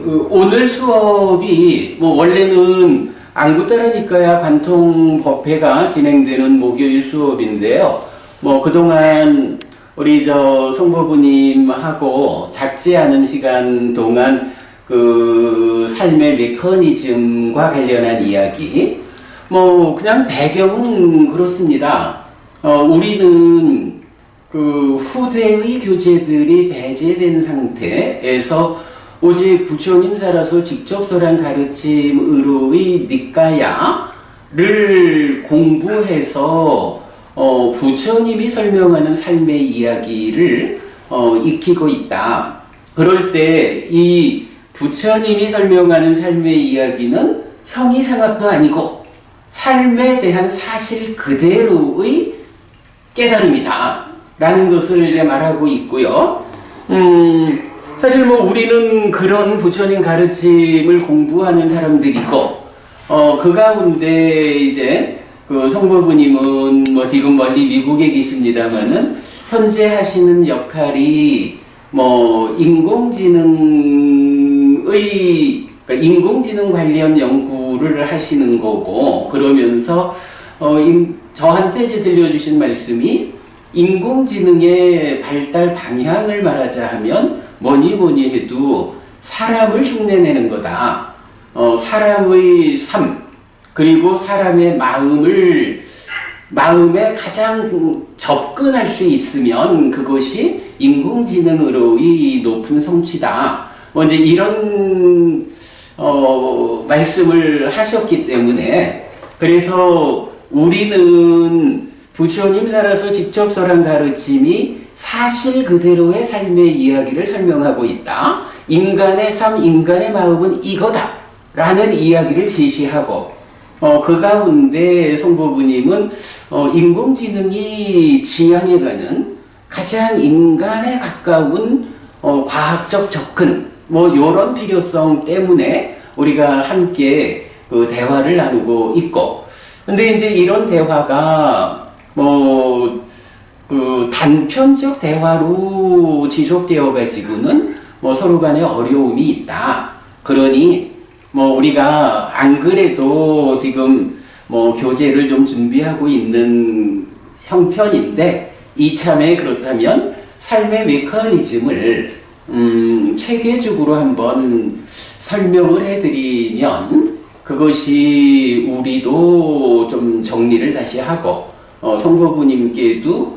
오늘 수업이 뭐 원래는 안구 따라니까야 관통법회가 진행되는 목요일 수업인데요. 뭐 그동안 우리 성보부님하고 작지 않은 시간 동안 그 삶의 메커니즘과 관련한 이야기, 뭐 그냥 배경은 그렇습니다. 우리는 그 후대의 교재들이 배제된 상태에서 오직 부처님 살아서 직접 설한 가르침으로의 니까야를 공부해서 부처님이 설명하는 삶의 이야기를 익히고 있다. 그럴 때 이 부처님이 설명하는 삶의 이야기는 형이상학도 아니고 삶에 대한 사실 그대로의 깨달음이다 라는 것을 이제 말하고 있고요. 사실 뭐 우리는 그런 부처님 가르침을 공부하는 사람들이고, 그 가운데 이제 그 성보부님은 뭐 지금 멀리 미국에 계십니다만은 현재 하시는 역할이 뭐 인공지능 관련 연구를 하시는 거고, 그러면서 저한테 이제 들려주신 말씀이 인공지능의 발달 방향을 말하자 하면 뭐니 해도 사람을 흉내내는 거다. 사람의 삶, 그리고 사람의 마음에 가장 접근할 수 있으면 그것이 인공지능으로의 높은 성취다. 이제 이런 말씀을 하셨기 때문에, 그래서 우리는 부처님 살아서 직접 설한 가르침이 사실 그대로의 삶의 이야기를 설명하고 있다. 인간의 삶, 인간의 마음은 이거다 라는 이야기를 제시하고, 그 가운데 성보부님은 인공지능이 지향해가는 가장 인간에 가까운 과학적 접근, 뭐 이런 필요성 때문에 우리가 함께 그 대화를 나누고 있고, 근데 이제 이런 대화가 그 단편적 대화로 지속되어 가지고는 뭐 서로 간에 어려움이 있다. 그러니 뭐 우리가 안 그래도 지금 뭐 교재를 좀 준비하고 있는 형편인데, 이참에 그렇다면 삶의 메커니즘을 체계적으로 한번 설명을 해드리면 그것이 우리도 좀 정리를 다시 하고, 성보부님께도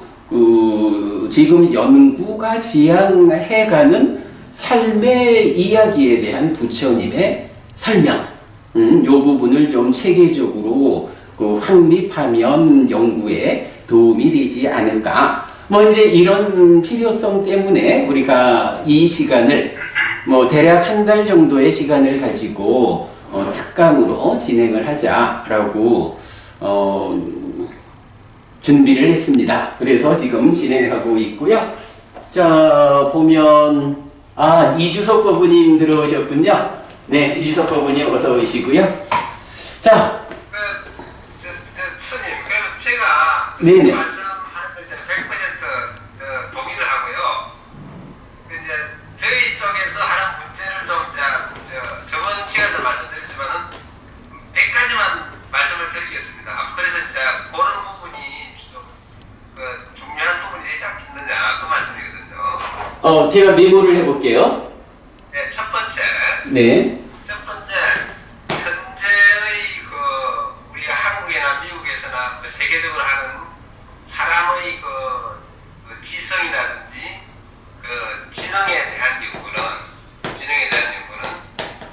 지금 연구가 지향해가는 삶의 이야기에 대한 부처님의 설명, 요 부분을 좀 체계적으로 확립하면 연구에 도움이 되지 않을까. 뭐 이제 이런 필요성 때문에 우리가 이 시간을 뭐 대략 한 달 정도의 시간을 가지고 특강으로 진행을 하자라고 준비를 했습니다. 그래서 지금 진행하고 있고요. 자, 보면 이주석 법부님 들어오셨군요. 네, 이주석 법부님 어서 오시고요. 자, 스님, 제가 네네. 말씀하는 걸 100% 동의를 하고요. 이제 저희 쪽에서 하는 문제를 좀 저번 시간에 말씀드렸지만은 100가지만 말씀을 드리겠습니다. 그래서 이제 그런 부분이 좀 중요한 부분이 되지 않겠느냐 그 말씀이거든요. 제가 메모를 해볼게요. 네, 첫 번째. 네. 첫 번째, 현재의 우리 한국이나 미국에서나 세계적으로 하는 사람의 지성이라든지 지능에 대한 연구는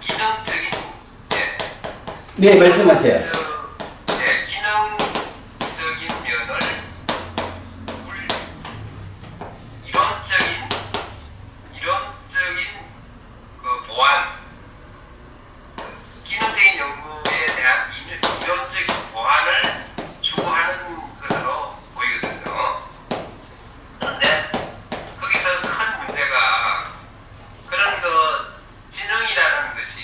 기능적인 네, 말씀하세요. 기능적인 면을 이론적인 보완, 기능적인 연구에 대한 이론적인 보완을 추구하는 것으로 보이거든요. 그런데 거기서 큰 문제가 그런 지능이라는 것이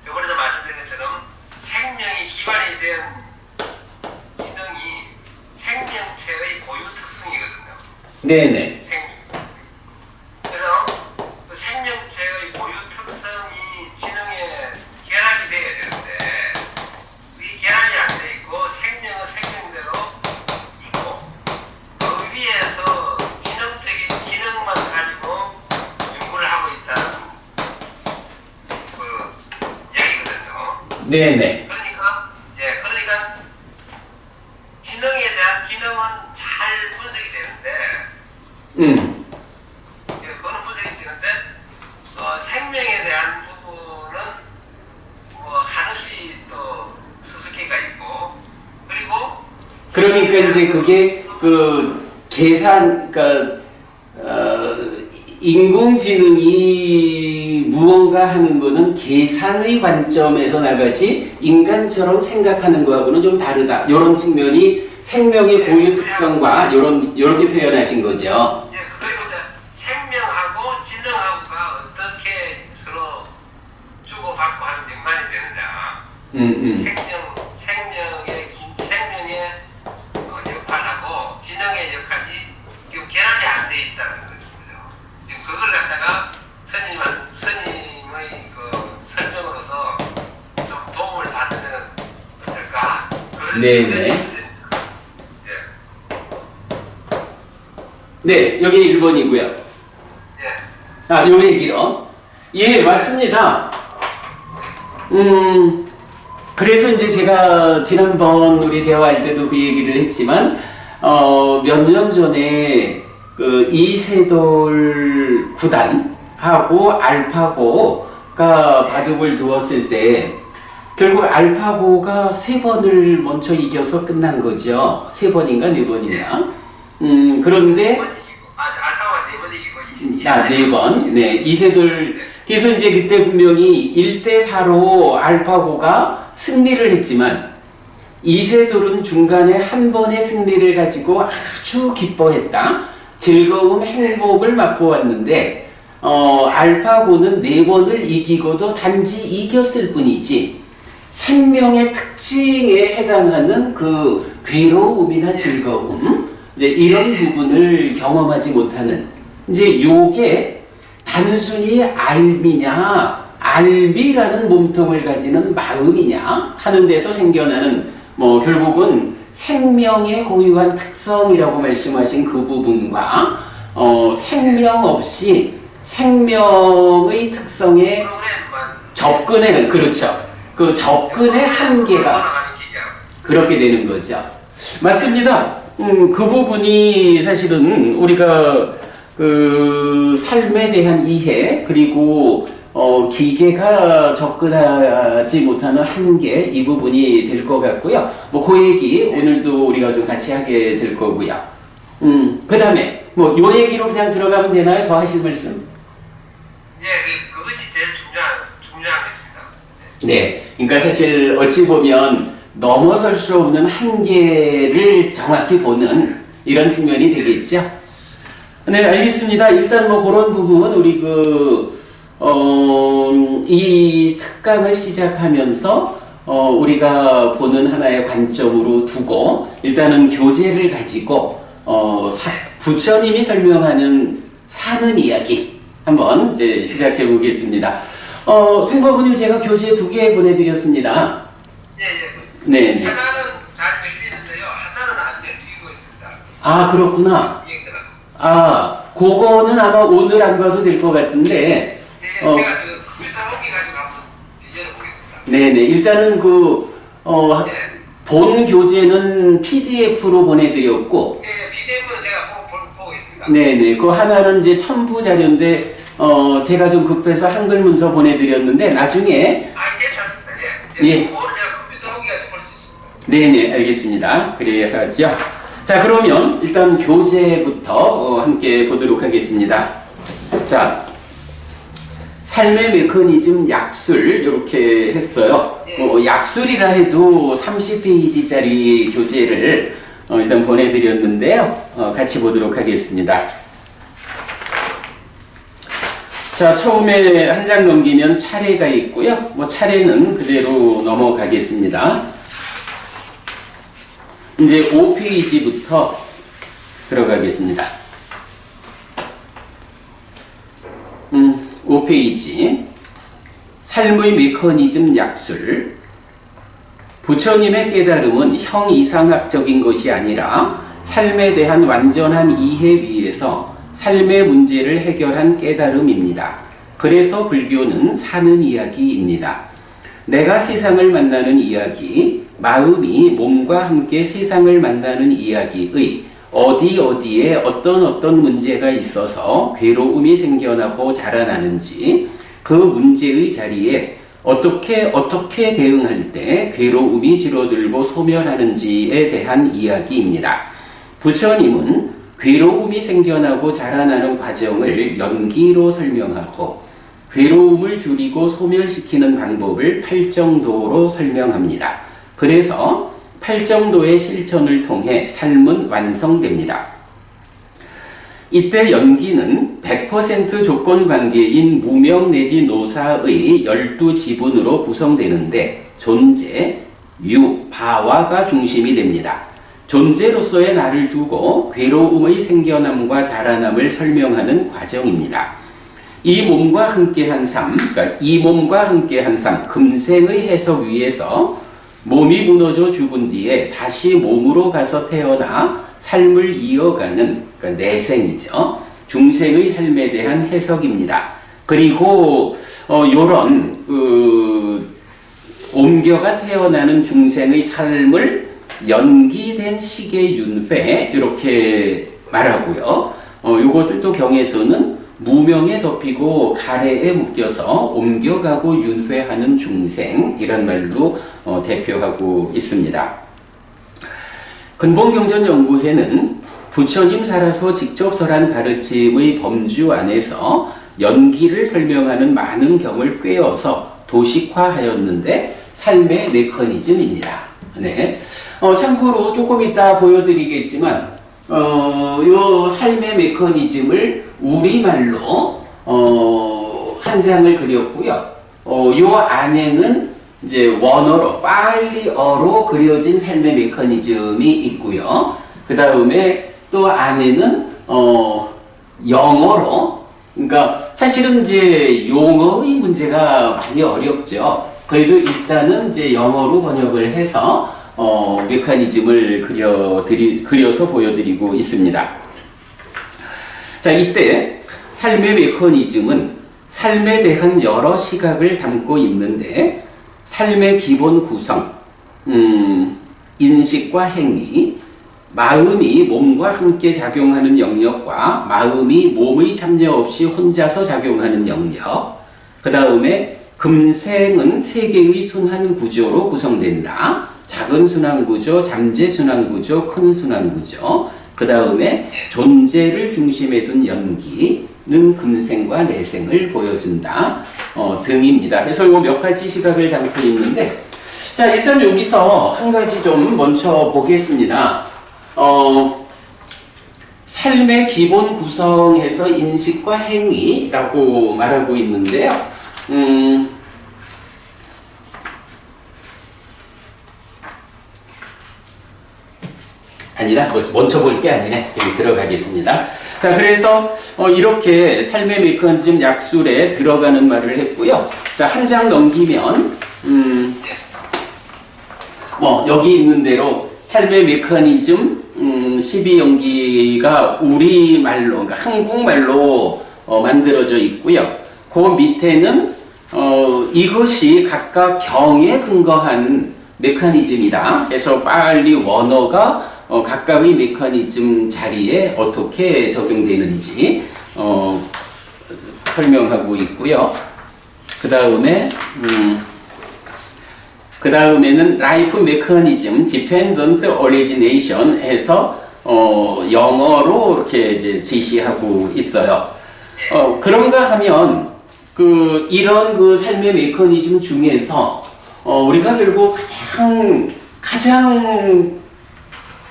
저번에도 말씀드린 것처럼 생명이 기반이 된 지능이 생명체의 고유 특성이거든요. 네네. 그래서 그 생명체의 고유 네네. 그러니까 지능에 대한 기능은 잘 분석이 되는데, 그거는 분석이 되는데, 생명에 대한 부분은 한없이 또 수수께가 있고, 그리고 그러니까 이제 그게 그러니까 인공지능이 무언가 하는 거는 계산의 관점에서 나가지 인간처럼 생각하는 거하고는 좀 다르다. 이런 측면이 생명의 고유 특성과 이렇게 표현하신 거죠. 그리고 이제 생명하고 지능하고가 어떻게 서로 주고받고 하는 연관이 되느냐. 생명의 역할하고 지능의 역할이 지금 결합이 안 돼 있다는 거죠. 지금 그걸 갖다가 스님의 그 설명으로서 좀 도움을 받으면 어떨까? 네네. 네, 여기 1번이고요. 요 얘기로. 예, 맞습니다. 그래서 이제 제가 지난번 우리 대화할 때도 그 얘기를 했지만, 몇 년 전에 그 이세돌 구단하고 알파고가 바둑을 두었을 때, 결국 알파고가 3번을 먼저 이겨서 끝난 거죠. 3번인가 4번인가? 그런데 알파고가 4번 이기고 4번. 네, 이세돌. 그래서 이제 그때 분명히 1대4로 알파고가 승리를 했지만 이세돌은 중간에 한 번의 승리를 가지고 아주 기뻐했다. 즐거움, 행복을 맛보았는데 알파고는 4번을 이기고도 단지 이겼을 뿐이지 생명의 특징에 해당하는 그 괴로움이나 즐거움 이제 이런 부분을 경험하지 못하는 이제 요게 단순히 알미라는 몸통을 가지는 마음이냐 하는 데서 생겨나는 결국은 생명의 고유한 특성이라고 말씀하신 그 부분과 생명 없이 생명의 특성에 접근에는 그렇죠. 그 접근의 한계가 그렇게 되는 거죠. 맞습니다. 그 부분이 사실은 우리가 그 삶에 대한 이해 그리고 기계가 접근하지 못하는 한계 이 부분이 될 것 같고요. 그 얘기 오늘도 우리가 좀 같이 하게 될 거고요. 그 다음에 요 얘기로 그냥 들어가면 되나요? 더 하실 말씀? 그것이 제일 중요한 것입니다. 네, 그러니까 사실 어찌 보면 넘어설 수 없는 한계를 정확히 보는 이런 측면이 되겠죠. 네, 알겠습니다. 일단 그런 부분 우리 이 특강을 시작하면서 우리가 보는 하나의 관점으로 두고 일단은 교재를 가지고 부처님이 설명하는 사는 이야기 한번 이제 시작해 보겠습니다. 승법부님 제가 교재 2개 보내드렸습니다. 네. 하나는 잘 읽히는데요. 하나는 안 읽히고 있습니다. 아, 그렇구나. 그거는 아마 오늘 안 봐도 될 것 같은데. 제가 컴퓨터 옮기 가지고 한번 열어보겠습니다. 네네. 일단은 본 교재는 PDF로 보내드렸고. PDF는 제가 보고 있습니다. 네네. 그 하나는 이제 첨부 자료인데, 제가 좀 급해서 한글 문서 보내드렸는데, 나중에. 괜찮습니다. 예. 그거는 제가 컴퓨터 옮기 가지고 볼 수 있습니다. 네네. 알겠습니다. 그래야죠. 자, 그러면 일단 교재부터 함께 보도록 하겠습니다. 자, 삶의 메커니즘 약술 이렇게 했어요. 약술이라 해도 30페이지짜리 교재를 일단 보내드렸는데요. 같이 보도록 하겠습니다. 자, 처음에 한 장 넘기면 차례가 있고요. 차례는 그대로 넘어가겠습니다. 이제 5페이지부터 들어가겠습니다. 5페이지 삶의 메커니즘 약술. 부처님의 깨달음은 형이상학적인 것이 아니라 삶에 대한 완전한 이해 위에서 삶의 문제를 해결한 깨달음입니다. 그래서 불교는 사는 이야기입니다. 내가 세상을 만나는 이야기, 마음이 몸과 함께 세상을 만나는 이야기의 어디에 어떤 문제가 있어서 괴로움이 생겨나고 자라나는지, 그 문제의 자리에 어떻게 대응할 때 괴로움이 줄어들고 소멸하는지에 대한 이야기입니다. 부처님은 괴로움이 생겨나고 자라나는 과정을 연기로 설명하고 괴로움을 줄이고 소멸시키는 방법을 팔정도로 설명합니다. 그래서 팔정도의 실천을 통해 삶은 완성됩니다. 이때 연기는 100% 조건관계인 무명 내지 노사의 12지분으로 구성되는데 존재, 유, 바와가 중심이 됩니다. 존재로서의 나를 두고 괴로움의 생겨남과 자라남을 설명하는 과정입니다. 이 몸과 함께한 삶, 금생의 해석 위에서 몸이 무너져 죽은 뒤에 다시 몸으로 가서 태어나 삶을 이어가는 내생이죠. 중생의 삶에 대한 해석입니다. 그리고 요런 옮겨가 태어나는 중생의 삶을 연기된 시계 윤회 이렇게 말하고요. 요것을 또 경에서는 무명에 덮이고 가래에 묶여서 옮겨가고 윤회하는 중생 이런 말로 대표하고 있습니다. 근본경전연구회는 부처님 살아서 직접 설한 가르침의 범주 안에서 연기를 설명하는 많은 경을 꿰어서 도식화하였는데 삶의 메커니즘입니다. 네. 참고로 조금 이따 보여드리겠지만 요 삶의 메커니즘을 우리말로 한 장을 그렸고요. 요 안에는 이제 원어로 빨리어로 그려진 삶의 메커니즘이 있고요. 그 다음에 또 안에는 영어로, 그러니까 사실은 이제 용어의 문제가 많이 어렵죠. 그래도 일단은 이제 영어로 번역을 해서 메커니즘을 그려서 보여드리고 있습니다. 자, 이때 삶의 메커니즘은 삶에 대한 여러 시각을 담고 있는데 삶의 기본 구성, 인식과 행위, 마음이 몸과 함께 작용하는 영역과 마음이 몸의 참여 없이 혼자서 작용하는 영역, 그 다음에 금생은 세 개의 순환 구조로 구성된다. 작은 순환 구조, 잠재 순환 구조, 큰 순환 구조, 그 다음에 존재를 중심에 둔 연기는 금생과 내생을 보여준다 등입니다. 그래서 이 몇 가지 시각을 담고 있는데, 자, 일단 여기서 한 가지 좀 먼저 보겠습니다. 삶의 기본 구성에서 인식과 행위라고 말하고 있는데요. 아니다. 먼저 볼 게 아니네. 여기 들어가겠습니다. 자, 그래서 이렇게 삶의 메커니즘 약술에 들어가는 말을 했고요. 자, 한 장 넘기면 여기 있는 대로 삶의 메커니즘 12연기가 우리말로, 그러니까 한국말로 만들어져 있고요. 그 밑에는 이것이 각각 경에 근거한 메커니즘이다. 그래서 빨리 원어가 각각의 메커니즘 자리에 어떻게 적용되는지 설명하고 있고요. 그 다음에는 Life Mechanism Dependent Origination 해서 영어로 이렇게 이제 제시하고 있어요. 그런가 하면 이런 삶의 메커니즘 중에서 우리가 결국 가장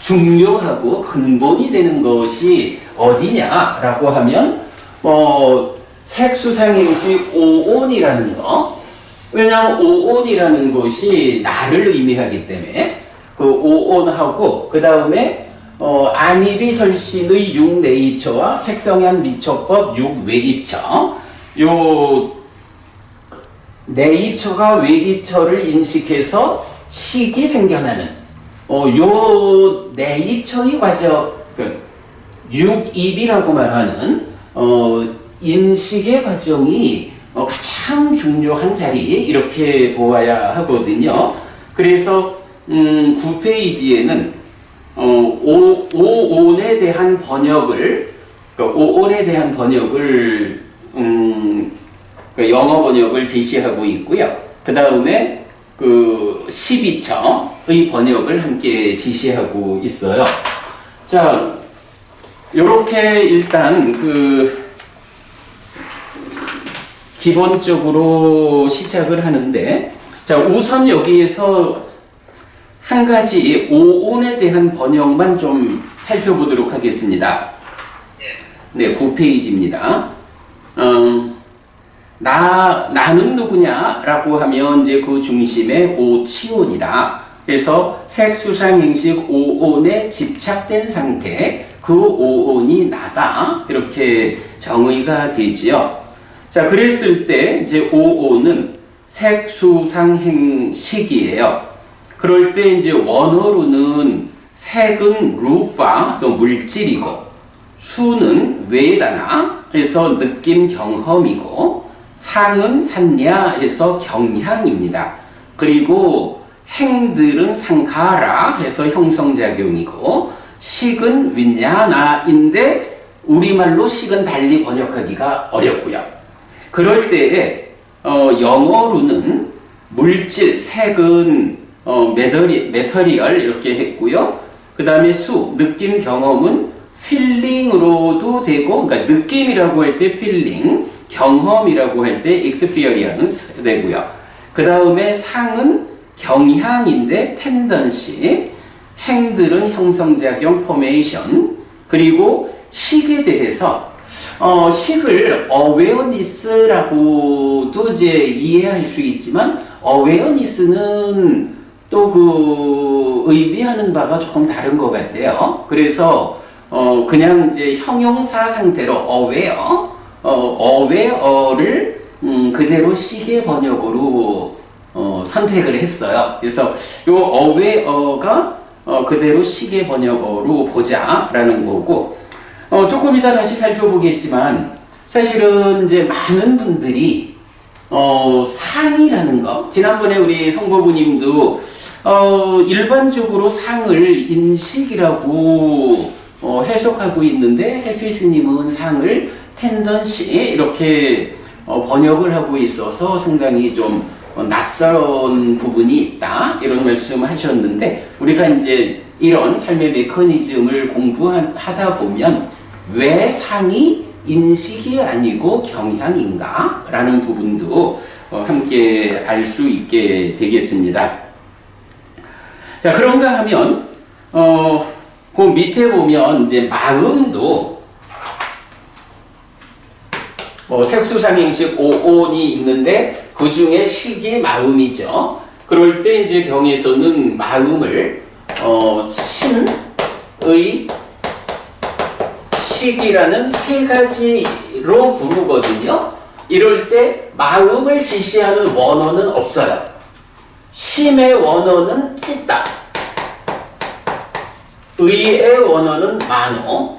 중요하고 근본이 되는 것이 어디냐라고 하면 색수상행식 오온이라는 거. 왜냐하면 오온이라는 것이 나를 의미하기 때문에 그 오온하고 그 다음에 안일이 설신의 6내입처와 색성한 미처법 6외입처, 요 내입처가 외입처를 인식해서 식이 생겨나는 요 내입처의 과정, 6입이라고 말하는 인식의 과정이 가장 중요한 자리 이렇게 보아야 하거든요. 그래서 9페이지에는 오온에 대한 번역을 오온에 대한 번역을 영어 번역을 제시하고 있고요. 그 다음에 12처의 번역을 함께 제시하고 있어요. 자, 요렇게 일단 기본적으로 시작을 하는데, 자, 우선 여기에서 한 가지 오온에 대한 번역만 좀 살펴보도록 하겠습니다. 네, 9페이지입니다. 나는 누구냐? 라고 하면 이제 그 중심에 오치온이다. 그래서 색수상행식 오온에 집착된 상태, 그 오온이 나다. 이렇게 정의가 되지요. 자, 그랬을 때 이제 오온은 색수상행식이에요. 그럴 때 이제 원어로는 색은 루파, 물질이고, 수는 웨다나, 해서 느낌 경험이고, 상은 산야, 해서 경향입니다. 그리고 행들은 상카라, 해서 형성작용이고, 식은 윈야나인데, 우리말로 식은 달리 번역하기가 어렵고요. 그럴 때에 영어로는 물질, 색은 메터리얼 이렇게 했고요. 그 다음에 수, 느낌 경험은 필링으로도 되고, 그러니까 느낌이라고 할 때 필링, 경험이라고 할 때 experience 되고요. 그 다음에 상은 경향인데 tendency, 행들은 형성작용 formation, 그리고 식에 대해서 식을 awareness라고도 이제 이해할 수 있지만 awareness는 또 의미하는 바가 조금 다른 것 같아요. 그래서 그냥 이제 형용사 상태로 aware를 그대로 식의 번역으로 선택을 했어요. 그래서 요 aware가 그대로 식의 번역어로 보자라는 거고, 조금 이따 다시 살펴보겠지만 사실은 이제 많은 분들이 상이라는 거, 지난번에 우리 성보부님도 일반적으로 상을 인식이라고 해석하고 있는데, 해피스님은 상을 텐던시 이렇게 번역을 하고 있어서 상당히 좀 낯선 부분이 있다, 이런 말씀을 하셨는데, 우리가 이제 이런 삶의 메커니즘을 공부하다 보면 왜 상이 인식이 아니고 경향인가? 라는 부분도 함께 알 수 있게 되겠습니다. 자, 그런가 하면 그 밑에 보면 이제 마음도 색수상행식 오온이 있는데 그 중에 식이 마음이죠. 그럴 때 이제 경에서는 마음을 신의 식이라는 세 가지로 부르거든요. 이럴 때 마음을 지시하는 원어는 없어요. 심의 원어는 찢다, 의의 원어는 만호,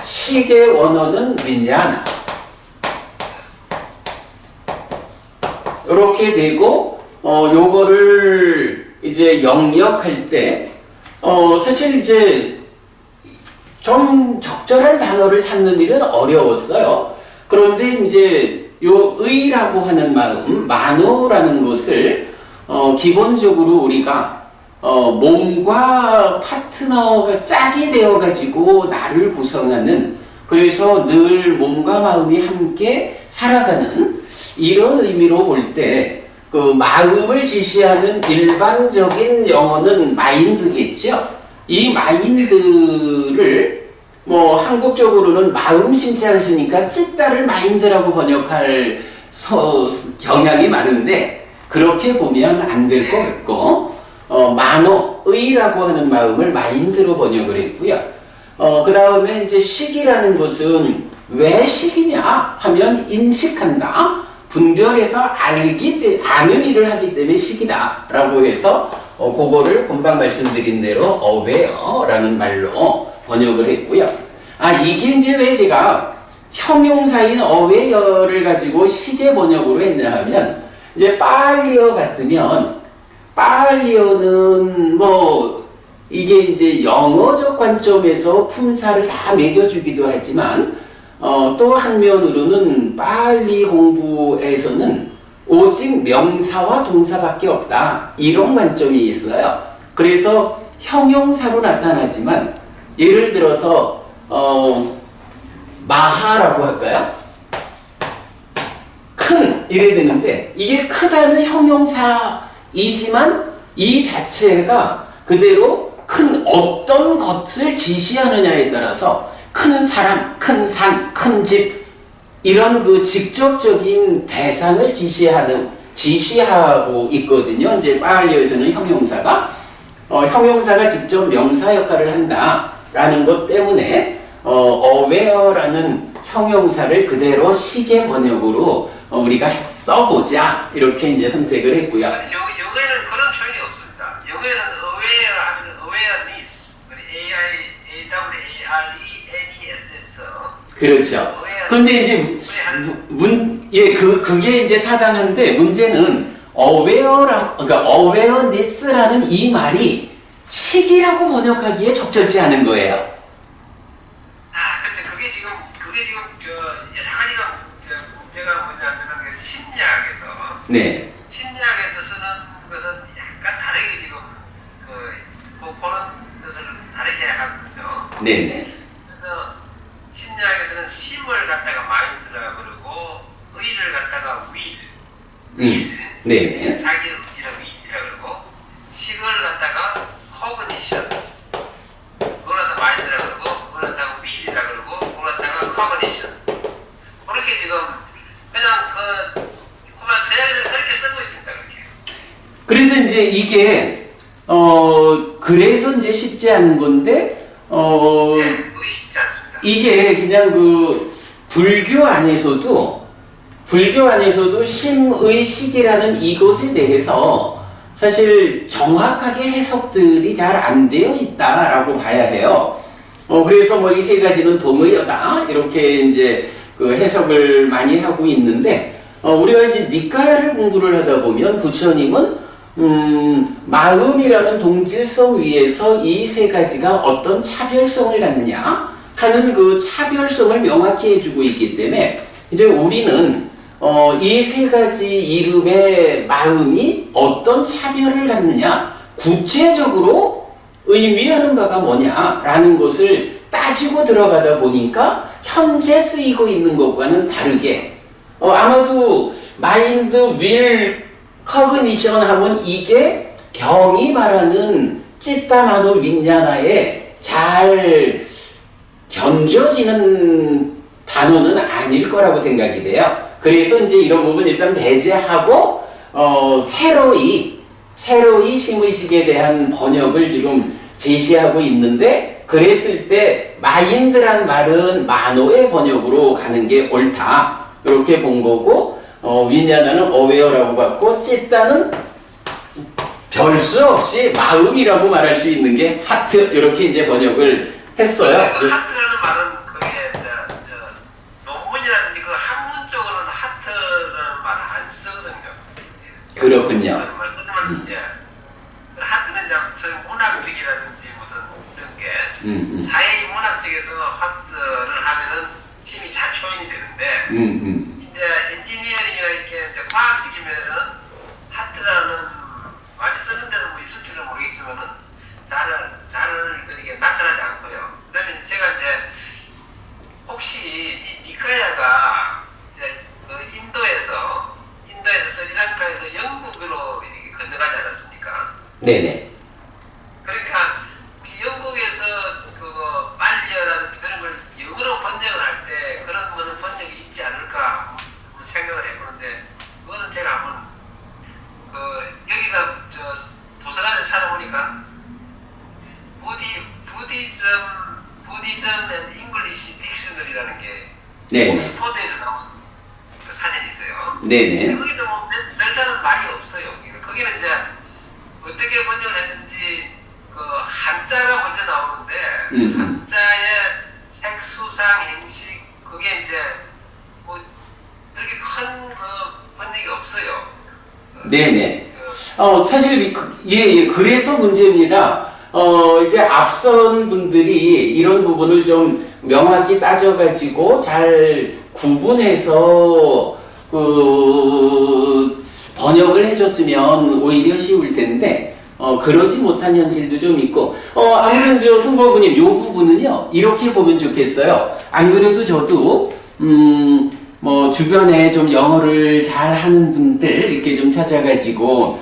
식의 원어는 윈야나. 이렇게 되고, 요거를 이제 영역할 때, 사실 이제 좀 적절한 단어를 찾는 일은 어려웠어요. 그런데 이제 요 의라고 하는 마음, 만호라는 것을 기본적으로 우리가 몸과 파트너가 짝이 되어 가지고 나를 구성하는, 그래서 늘 몸과 마음이 함께 살아가는 이런 의미로 볼 때 그 마음을 지시하는 일반적인 영어는 마인드겠죠. 이 마인드를 한국적으로는 마음 신자를 쓰니까 찢다를 마인드라고 번역할 경향이 많은데, 그렇게 보면 안 될 것 같고, 만호, 의라고 하는 마음을 마인드로 번역을 했고요. 그 다음에 이제 식이라는 것은 왜 식이냐 하면 인식한다, 분별해서 아는 일을 하기 때문에 식이다 라고 해서 그거를 금방 말씀드린 대로 aware라는 말로 번역을 했고요. 이게 이제 왜 제가 형용사인 어웨어를 가지고 시계 번역으로 했냐 하면 이제 빨리어 같으면 빨리어는 뭐 이게 이제 영어적 관점에서 품사를 다 매겨주기도 하지만 또 한면으로는 빨리 공부에서는 오직 명사와 동사밖에 없다. 이런 관점이 있어요. 그래서 형용사로 나타나지만 예를 들어서 마하라고 할까요? 큰 이래 되는데 이게 크다는 형용사이지만 이 자체가 그대로 큰 어떤 것을 지시하느냐에 따라서 큰 사람, 큰 산, 큰 집 이런 그 직접적인 대상을 지시하고 있거든요. 이제 빨리어에서는 형용사가 직접 명사 역할을 한다라는 것 때문에 aware라는 형용사를 그대로 시계 번역으로 우리가 써보자 이렇게 이제 선택을 했고요. 영어에는 그런 표현이 없습니다. 영어에는 aware 하면 awareness, A-W-A-R-E-N-E-S-S. 그렇죠. 근데 이제 그게 이제 타당한데 문제는 그러니까 awareness라는 이 말이 시기라고 번역하기에 적절치 않은 거예요. 근데 그게 지금 여러 가지가 문제가 뭐냐면 심리학에서 네. 심리학에서 쓰는 것은 약간 다르게 지금 그런 것을 다르게 하거든요. 네네. 그래서 심리학에서는 심을 갖다가 마인드라 그러고 의를 갖다가 윌, 네네. 자기 의지라 윌이라 그러고 식을 갖다가 cognition, 그걸 갖다가 마인드라 그러고 그걸 갖다가 윌이라 그러고 그걸 갖다가 cognition. 그렇게 지금 그냥 그만 서양에서는 그렇게 쓰고 있습니다. 그렇게. 그래서 이제 이게 그래서 이제 쉽지 않은 건데 그게 쉽지 않습니다. 이게 그냥 그 불교 안에서도 심의식이라는 이것에 대해서 사실 정확하게 해석들이 잘 안 되어 있다라고 봐야 해요. 그래서 뭐 이 세 가지는 동의어다 이렇게 이제 그 해석을 많이 하고 있는데 우리가 이제 니까야를 공부를 하다 보면 부처님은 마음이라는 동질성 위에서 이 세 가지가 어떤 차별성을 갖느냐 하는 그 차별성을 명확히 해주고 있기 때문에 이제 우리는 이 세 가지 이름의 마음이 어떤 차별을 갖느냐 구체적으로 의미하는 바가 뭐냐라는 것을 따지고 들어가다 보니까 현재 쓰이고 있는 것과는 다르게 아마도 마인드, 윌, 커그니션 하면 이게 경이 말하는 찌따마노 윈냐나에 잘 견뎌지는 단어는 아닐 거라고 생각이 돼요. 그래서 이제 이런 부분 일단 배제하고 새로이 심의식에 대한 번역을 지금 제시하고 있는데 그랬을 때 마인드란 말은 만호의 번역으로 가는 게 옳다 이렇게 본 거고 윈냐나는 어웨어라고 봤고 찌따는 별 수 없이 마음이라고 말할 수 있는 게 하트 이렇게 이제 번역을 했어요. 하트라는 말은 그게 논문이라든지 그 학문적으로는 하트라는 말을 안 쓰거든요. 그렇군요. 하트는 이제 문학적이라든지 무슨 이런 게 사회 문학 쪽에서 하트를 하면은 힘이 잘 표현이 되는데 이제 엔지니어링이나 이렇게 이제 과학적인 면에서는 하트라는 말이 쓰는데도 뭐 있을지는 모르겠지만은 잘 이게 나타나지 않고요. 그다음에 제가 이제 혹시 이 니카야가 이제 그 인도에서 스리랑카에서 영국으로 이렇게 건너가지 않았습니까? 네네. 그러니까 혹시 영국에서 그거 말리어라든지 그런 걸 영어로 번역을 할 때 그런 무슨 번역이 있지 않을까 생각을 해보는데 그거는 제가 한번 여기다 도서관에서 찾아보니까 부디즘 앤 잉글리시 딕셔너리라는 게 옥스퍼드에서 나온 그 사진이 있어요. 네네. 거기도 뭐 별다른 말이 없어요. 거기는 이제 어떻게 번역을 했는지 그 한자가 먼저 나오는데 한자의 색수상 행식 그 그게 이제 뭐 그렇게 큰 그 번역이 없어요. 네네. 사실 예, 그래서 문제입니다. 이제 앞선 분들이 이런 부분을 좀 명확히 따져가지고 잘 구분해서 그 번역을 해줬으면 오히려 쉬울 텐데 그러지 못한 현실도 좀 있고 아무튼 저 송보부님 요 부분은요 이렇게 보면 좋겠어요. 안 그래도 저도 뭐 주변에 좀 영어를 잘 하는 분들 이렇게 좀 찾아가지고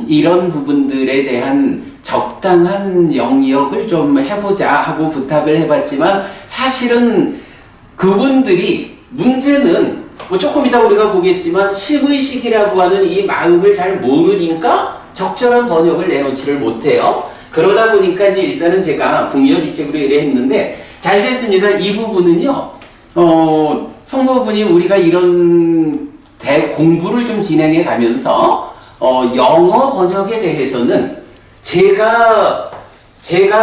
이런 부분들에 대한 적당한 영역을 좀 해보자 하고 부탁을 해봤지만 사실은 그분들이 문제는 뭐 조금 이따 우리가 보겠지만 심의식이라고 하는 이 마음을 잘 모르니까 적절한 번역을 내놓지를 못해요. 그러다 보니까 이제 일단은 제가 궁여지책으로 이래 했는데 잘 됐습니다. 이 부분은요. 성모분이 우리가 이런 공부를 좀 진행해 가면서 영어 번역에 대해서는 제가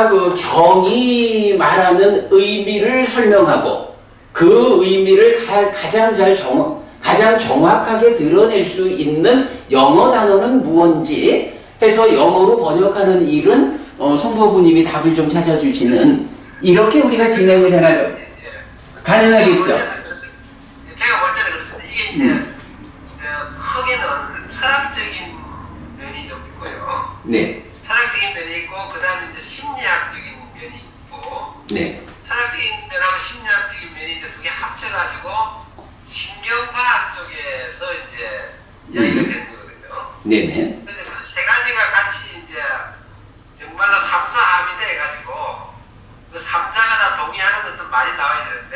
그 경이 말하는 의미를 설명하고 그 의미를 가장 정확하게 드러낼 수 있는 영어 단어는 무언지 해서 영어로 번역하는 일은 성모부님이 답을 좀 찾아주시는 이렇게 우리가 진행을 해나가요. 가능하겠죠? 제가 볼 때는 그렇습니다. 이게 이제 크게는 철학적인 면이 좀 있고요. 네. 철학적인 면이 있고 그 다음에 이제 심리학적인 면이 있고 네. 철학적인 면하고 심리학적인 면이 이제 두 개 합쳐가지고 신경과학 쪽에서 이제 이야기가 되는 거거든요. 네네. 그래서 그 세 가지가 같이 이제 정말로 삼사합의돼 해가지고 그 삼자가 다 동의하는 어떤 말이 나와야 되는데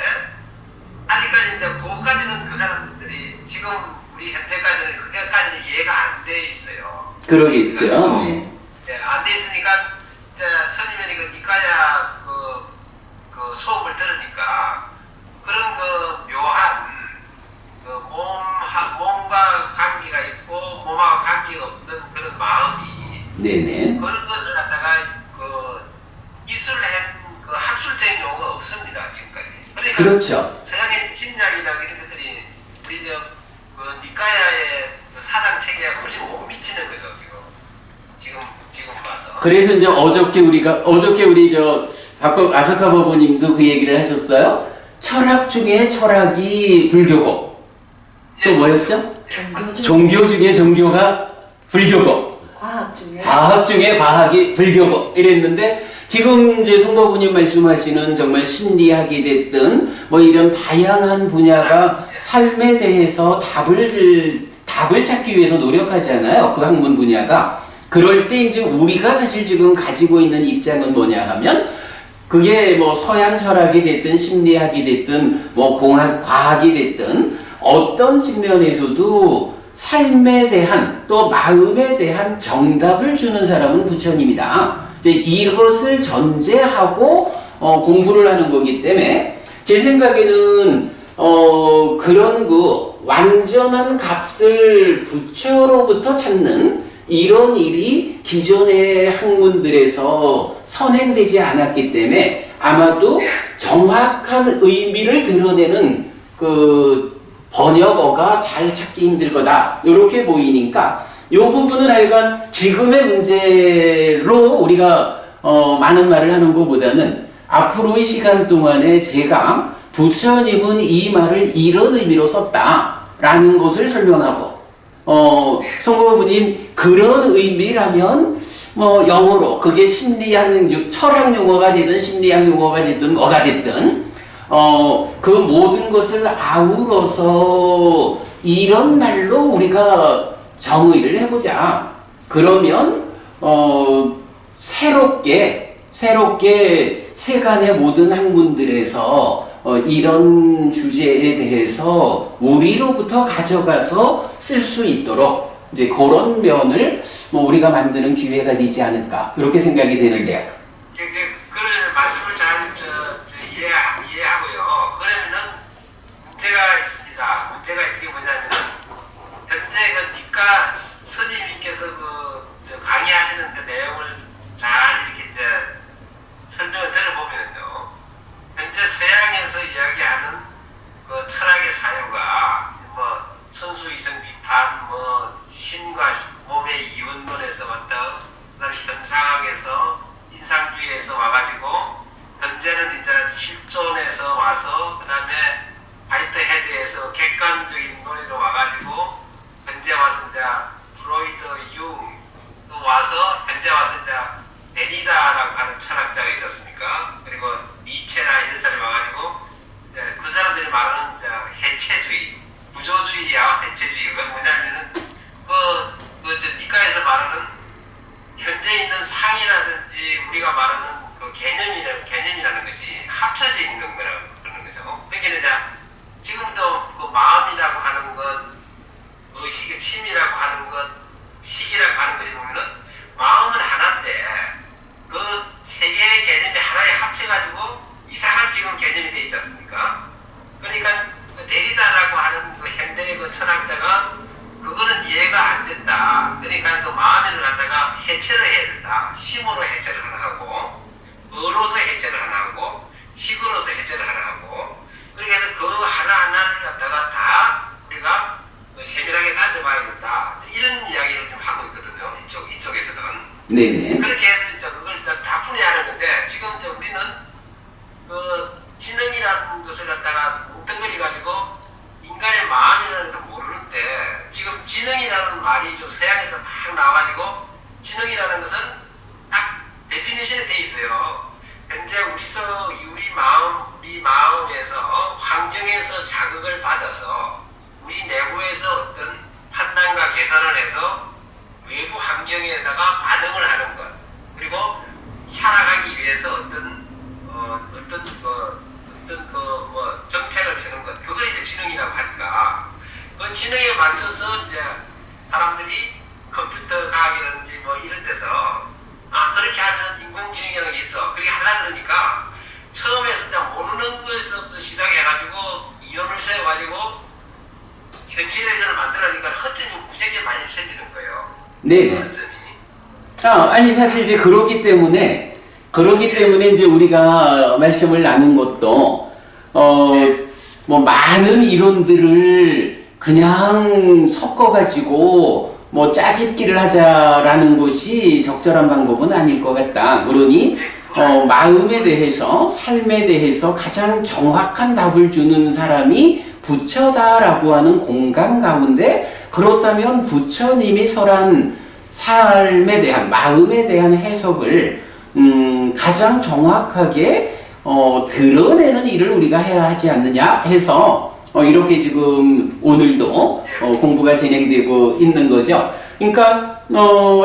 아직까지 이제 그것까지는 그 사람들이 지금 우리 현재까지는 그게까지는 이해가 안 돼 있어요. 그러겠죠. 네. 네, 안 돼 있으니까 이제 스님이 그 니까야 그 수업을 들으니까 그런 그 묘한 그 몸과 관계가 있고 몸하고 관계가 없는 그런 마음이 네네. 그런 것을 갖다가 그 이술한 그 학술적인 용어가 없습니다 지금까지. 그러니까 그렇죠. 서양의 심리학이나 이런 것들이 우리 그 니까야의 그 사상 체계에 훨씬 못 미치는 거죠 지금 와서. 그래서 이제 어저께 우리 저 아사카 버버님도 그 얘기를 하셨어요. 철학 중에 철학이 불교고 또 뭐였죠? 종교 중에 종교가 불교고 과학 중에 과학이 불교고 이랬는데 지금 이제 송보부님 말씀하시는 정말 심리학이 됐든 뭐 이런 다양한 분야가 삶에 대해서 답을 찾기 위해서 노력하잖아요. 그 학문 분야가. 그럴 때 이제 우리가 사실 지금 가지고 있는 입장은 뭐냐 하면 그게 뭐 서양 철학이 됐든 심리학이 됐든 뭐 과학이 됐든 어떤 측면에서도 삶에 대한 또 마음에 대한 정답을 주는 사람은 부처님이다. 이제 이것을 전제하고 공부를 하는 거기 때문에 제 생각에는 그런 그 완전한 값을 부처로부터 찾는 이런 일이 기존의 학문들에서 선행되지 않았기 때문에 아마도 정확한 의미를 드러내는 그 번역어가 잘 찾기 힘들 거다. 이렇게 보이니까 이 부분은 하여간 지금의 문제로 우리가 많은 말을 하는 것보다는 앞으로의 시간 동안에 제가 부처님은 이 말을 이런 의미로 썼다라는 것을 설명하고 송보부님 그런 의미라면 뭐 영어로 그게 심리학 철학 용어가 되든 심리학 용어가 되든 뭐가 됐든 그 모든 것을 아우러서 이런 말로 우리가 정의를 해보자. 그러면 새롭게 세간의 모든 학문들에서 이런 주제에 대해서 우리로부터 가져가서 쓸 수 있도록 이제 그런 면을 뭐 우리가 만드는 기회가 되지 않을까 그렇게 생각이 되는데요. 그런 말씀을 잘 이해하고요. 그러면은 문제가 있습니다. 문제가 이게 뭐냐면은 현재 그 니까 스님께서 강의하시는 그 내용을 잘 이렇게 이제 설명을 들어보면요. 현재 서양에서 이야기하는 실존에서 와서 그 다음에 화이트헤드에서 객관적인 논리로 와가지고 현재 와서 이제 프로이드, 융 또 와서 현재 와서 이제 데리다라고 하는 철학자가 있지 않습니까? 그리고 니체나 이런 사람이 와가지고 이제 그 사람들이 말하는 이제 해체주의, 구조주의야 해체주의. 그건 뭐냐면은 니카에서 말하는 현재 있는 상이라든지 우리가 말하는 그 개념이라는 것이 합쳐져 있는 거라고 그러는 거죠. 그러니까 이제 지금도 그 마음이라고 하는 것, 의식, 심이라고 하는 것, 식이라고 하는 것이 보면은 마음은 하나인데 그 세 개의 개념이 하나에 합쳐가지고 이상한 지금 개념이 되어 있지 않습니까? 그러니까 그 데리다라고 하는 그 현대의 그 철학자가 그거는 이해가 안 된다. 그러니까 그 마음을 갖다가 해체를 해야 된다. 심으로 해체를 하나 하고, 의로서 해체를 하나 하고, 식으로서 해체를 하나 하고, 그렇게 해서 그 하나하나를 갖다가 다 우리가 세밀하게 따져봐야 된다. 이런 이야기를 좀 하고 있거든요. 이쪽에서는. 네네. 그렇게 해서 이제 그걸 다 풀어야 하는 건데, 지금 이제 우리는 그 지능이라는 것을 갖다가 뭉뚱그려가지고 인간의 마음이라는 걸 모르는데, 지금 지능이라는 말이 좀 서양에서 막 나와가지고, 지능이라는 것은 딱 데피니션이 돼 있어요. 현재 우리 마음에서 환경에서 자극을 받아서 우리 내부에서 어떤 판단과 계산을 해서 외부 환경에다가 반응을 하는 것, 그리고 살아가기 위해서 어떤 정책을 펴는 것, 그걸 이제 지능이라고 하니까 그 지능에 맞춰서 이제 사람들이 컴퓨터 과학이라든지 뭐 이런 데서 그렇게 하면 인공지능이라는 게 있어. 그렇게 하려고 그러니까 처음에 그냥 모르는 거에서부터 시작해가지고 이론을 세워가지고 현실의 그걸 만들어내니까 허점이 무지하게 많이 생기는 거예요. 네네. 허점이. 아니 사실 이제 그러기 때문에 이제 우리가 말씀을 나눈 것도 뭐 많은 이론들을 그냥 섞어가지고 뭐 짜집기를 하자라는 것이 적절한 방법은 아닐 것 같다. 그러니 마음에 대해서, 삶에 대해서 가장 정확한 답을 주는 사람이 부처다라고 하는 공감 가운데, 그렇다면 부처님이 설한 삶에 대한, 마음에 대한 해석을 가장 정확하게 드러내는 일을 우리가 해야 하지 않느냐 해서 이렇게 지금 오늘도 공부가 진행되고 있는 거죠. 그러니까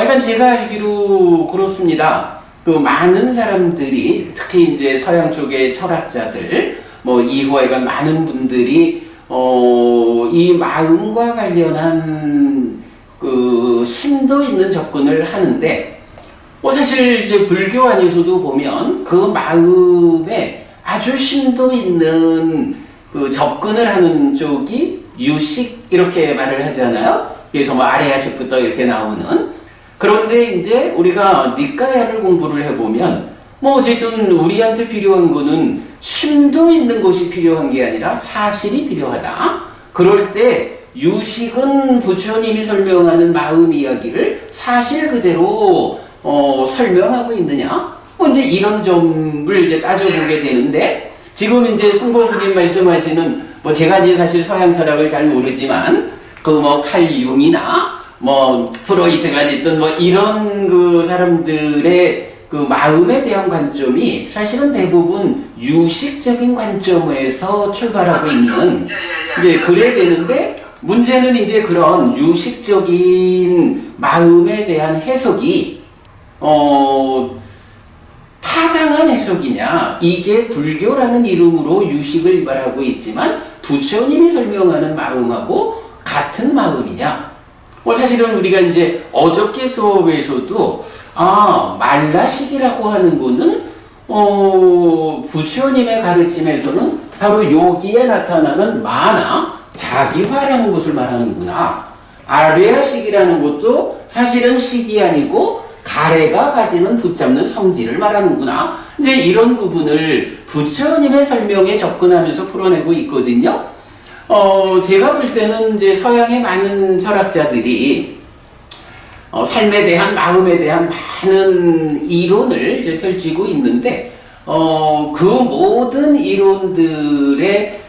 약간 제가 알기로 그렇습니다. 그 많은 사람들이, 특히 이제 서양 쪽의 철학자들, 뭐 이후에 간 많은 분들이 이 마음과 관련한 그 심도 있는 접근을 하는데, 사실 이제 불교 안에서도 보면 그 마음에 아주 심도 있는 그 접근을 하는 쪽이 유식 이렇게 말을 하잖아요. 그래서 뭐 아레아식부터 이렇게 나오는. 그런데 이제 우리가 니까야를 공부를 해보면 뭐 어쨌든 우리한테 필요한 거는 심도 있는 것이 필요한 게 아니라 사실이 필요하다. 그럴 때 유식은 부처님이 설명하는 마음 이야기를 사실 그대로 설명하고 있느냐? 뭐 이제 이런 점을 이제 따져보게 되는데, 지금 이제 성보부님 말씀하시는, 뭐 제가 이제 사실 서양 철학을 잘 모르지만 그 뭐 칼 융이나 뭐 프로이트가 됐든 뭐 이런 그 사람들의 그 마음에 대한 관점이 사실은 대부분 유식적인 관점에서 출발하고 있는, 이제 그래야 되는데, 문제는 이제 그런 유식적인 마음에 대한 해석이 타당한 해석이냐, 이게 불교라는 이름으로 유식을 말하고 있지만 부처님이 설명하는 마음하고 같은 마음이냐. 사실은 우리가 이제 어저께 수업에서도 말라식이라고 하는 거는 부처님의 가르침에서는 바로 여기에 나타나는 마나 자기화라는 것을 말하는구나. 아레아식이라는 것도 사실은 식이 아니고 가래가 가지는 붙잡는 성질을 말하는구나. 이제 이런 부분을 부처님의 설명에 접근하면서 풀어내고 있거든요. 제가 볼 때는 이제 서양의 많은 철학자들이 삶에 대한, 마음에 대한 많은 이론을 이제 펼치고 있는데, 그 모든 이론들의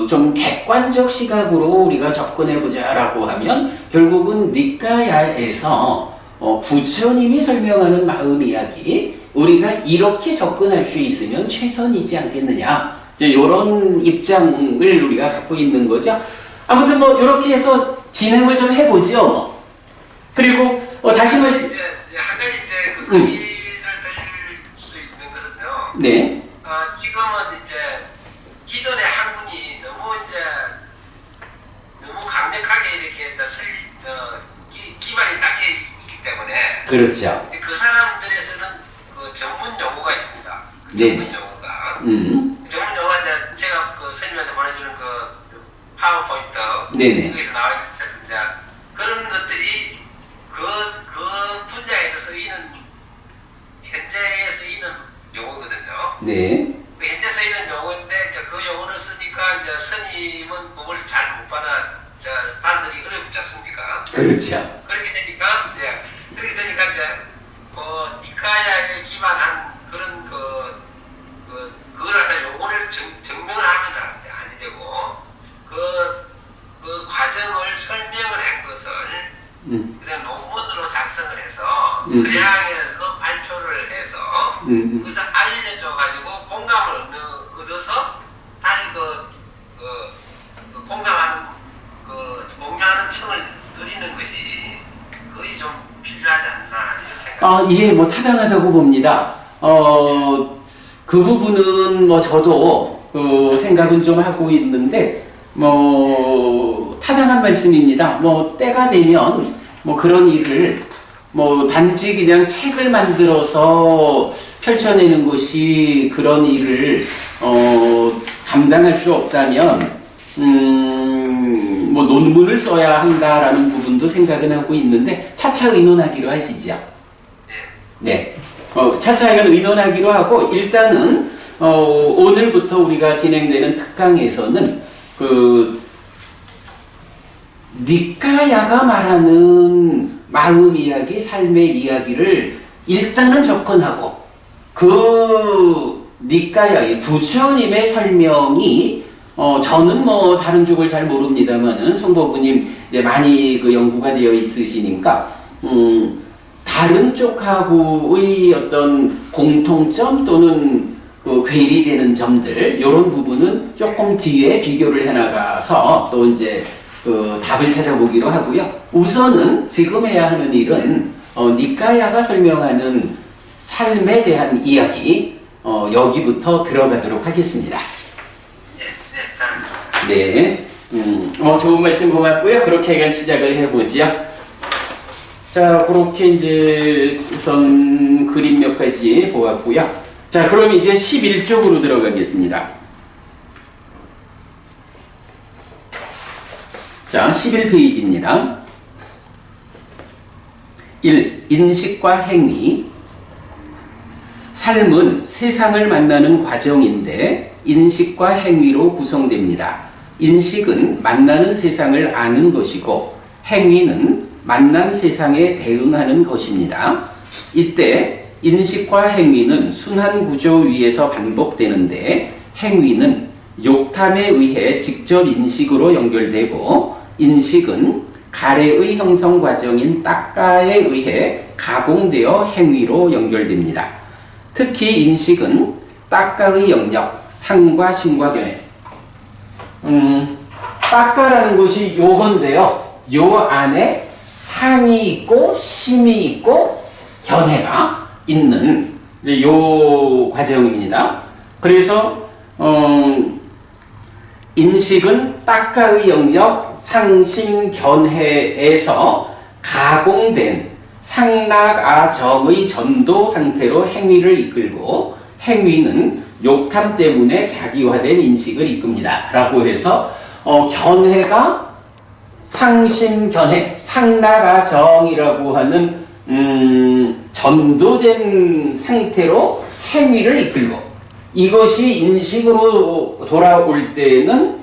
좀 객관적 시각으로 우리가 접근해보자라고 하면 결국은 니까야에서 부처님이 설명하는 마음 이야기, 우리가 이렇게 접근할 수 있으면 최선이지 않겠느냐. 이제 이런 입장을 우리가 갖고 있는 거죠. 아무튼 뭐 이렇게 해서 진행을 좀 해보죠. 그리고 다시 말씀. 이제 한 가지 이제 그 건의를 드릴 수 있는 것은요. 네. 지금은 이제 기존의 학문이 너무 강력하게 이렇게 기반이 닦여 있기 때문에. 그렇죠. 그 사람들의 쓰는 그 전문 용어가 있습니다. 그 네. 전문 용어가. 전문 용어가 이제 제가 그 선생님한테 보내주는 그 파워포인트. 네네. 거기서 나와 있는 이제 그런 것들이 그 분야에서 쓰이는 현재에 쓰이는 용어거든요. 네. 그 현재 쓰이는 용어인데 이제 그 용어를 쓰니까 이제 스님은 그걸 잘 못 받아들이기 어렵지 않습니까? 그렇죠. 그렇게 되니까 이제 니카야에 기반한 그런 그걸 갖다 용어를 증명을 하면 안 되고 그 과정을 설명을 한 것을 그냥 논문으로 작성을 해서 서양에서 발표를 해서 그래서 알려줘가지고 공감을 얻어서 다시 공감하는 공유하는 층을 누리는 그것이 좀 필요하지 않나 이런 생각. 예, 뭐 타당하다고 봅니다. 그 부분은 뭐 저도 생각은 좀 하고 있는데 타당한 말씀입니다. 뭐 때가 되면 뭐 그런 일을 뭐 단지 그냥 책을 만들어서 펼쳐내는 것이 그런 일을 감당할 수 없다면 뭐 논문을 써야 한다라는 부분도 생각은 하고 있는데 차차 의논하기로 하시죠. 네. 차차 의논하기로 하고 일단은 오늘부터 우리가 진행되는 특강에서는 니까야가 말하는 마음 이야기, 삶의 이야기를 일단은 접근하고 니까야의 부처님의 설명이 저는 뭐 다른 쪽을 잘 모릅니다만은 송보부님 이제 많이 연구가 되어 있으시니까 다른 쪽하고의 어떤 공통점 또는 괴리되는 점들 이런 부분은 조금 뒤에 비교를 해나가서 또 이제 답을 찾아보기로 하고요. 우선은 지금 해야 하는 일은 니까야가 설명하는 삶에 대한 이야기 여기부터 들어가도록 하겠습니다. 네, 좋은 말씀 고맙고요. 그렇게 시작을 해보죠. 자, 그렇게 이제 우선 그림 몇 가지 보았고요. 자, 그럼 이제 11쪽으로 들어가겠습니다. 자, 11페이지입니다. 1. 인식과 행위. 삶은 세상을 만나는 과정인데 인식과 행위로 구성됩니다. 인식은 만나는 세상을 아는 것이고 행위는 만난 세상에 대응하는 것입니다. 이때 인식과 행위는 순환 구조 위에서 반복되는데 행위는 욕탐에 의해 직접 인식으로 연결되고 인식은 가래의 형성 과정인 딱가에 의해 가공되어 행위로 연결됩니다. 특히 인식은 딱가의 영역, 상과 심과 견해. 딱가라는 것이 요건데요. 요 안에 상이 있고 심이 있고 견해가 있는 이제 요 과정입니다. 그래서 인식은 딱가의 영역, 상심 견해에서 가공된 상락아정의 전도 상태로 행위를 이끌고 행위는 욕탐 때문에 자기화된 인식을 이끕니다. 라고 해서 견해가 상심 견해, 상락아정이라고 하는 전도된 상태로 행위를 이끌고 이것이 인식으로 돌아올 때는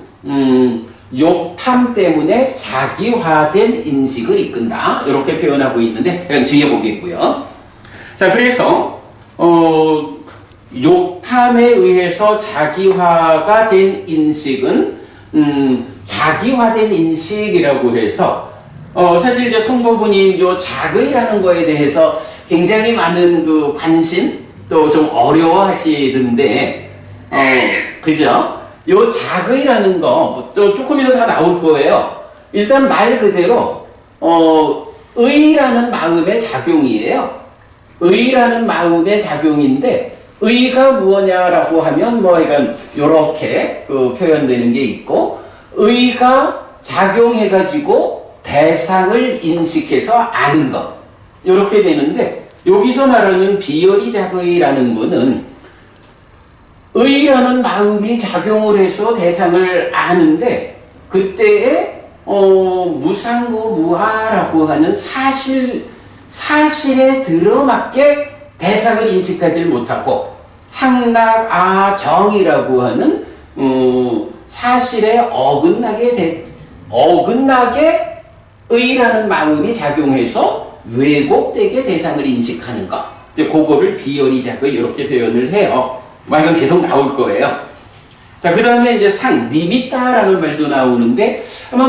욕탐 때문에 자기화된 인식을 이끈다. 이렇게 표현하고 있는데 그냥 뒤에 보겠고요. 자, 그래서 욕탐에 의해서 자기화가 된 인식은 자기화된 인식이라고 해서 사실 이제 성도분이 요 자의라는 거에 대해서 굉장히 많은 그 관심 또 좀 어려워하시던데 그죠? 요 자의라는 거 또 조금 이따 다 나올 거예요. 일단 말 그대로 의라는 마음의 작용이에요. 의라는 마음의 작용인데 의가 무엇냐라고 하면 뭐 이건 요렇게 그 표현되는 게 있고 의가 작용해가지고 대상을 인식해서 아는 것 요렇게 되는데 여기서 말하는 비열이 자의라는 거는 의라는 마음이 작용을 해서 대상을 아는데 그때에 무상고 무아라고 하는 사실에 들어맞게 대상을 인식하지 못하고 상락아정이라고 하는 사실에 어긋나게 의라는 마음이 작용해서 왜곡되게 대상을 인식하는 것. 그거를 비열이 자의 이렇게 표현을 해요. 이건 계속 나올 거예요. 자, 그 다음에 이제 니미따라는 말도 나오는데, 아마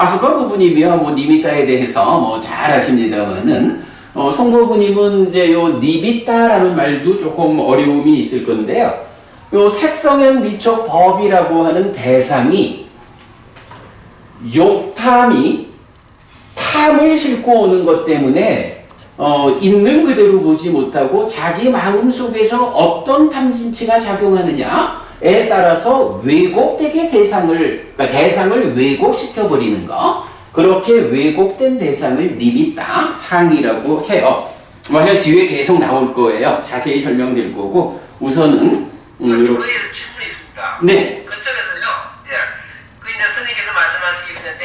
아소카 부부님이요, 니미따에 대해서 잘 아십니다만은, 송부부님은 이제 요 니미따라는 말도 조금 어려움이 있을 건데요. 요 색성형 미촉 법이라고 하는 대상이 욕탐이 탐을 싣고 오는 것 때문에 있는 그대로 보지 못하고 자기 마음속에서 어떤 탐진치가 작용하느냐에 따라서 왜곡되게 대상을 왜곡시켜버리는 거. 그렇게 왜곡된 대상을 니미따 상이라고 해요. 뒤에 계속 나올 거예요. 자세히 설명될 거고 우선은 거기에 질문이 있습니다. 네. 그쪽에서요. 예. 그 이제 스님께서 말씀하시기를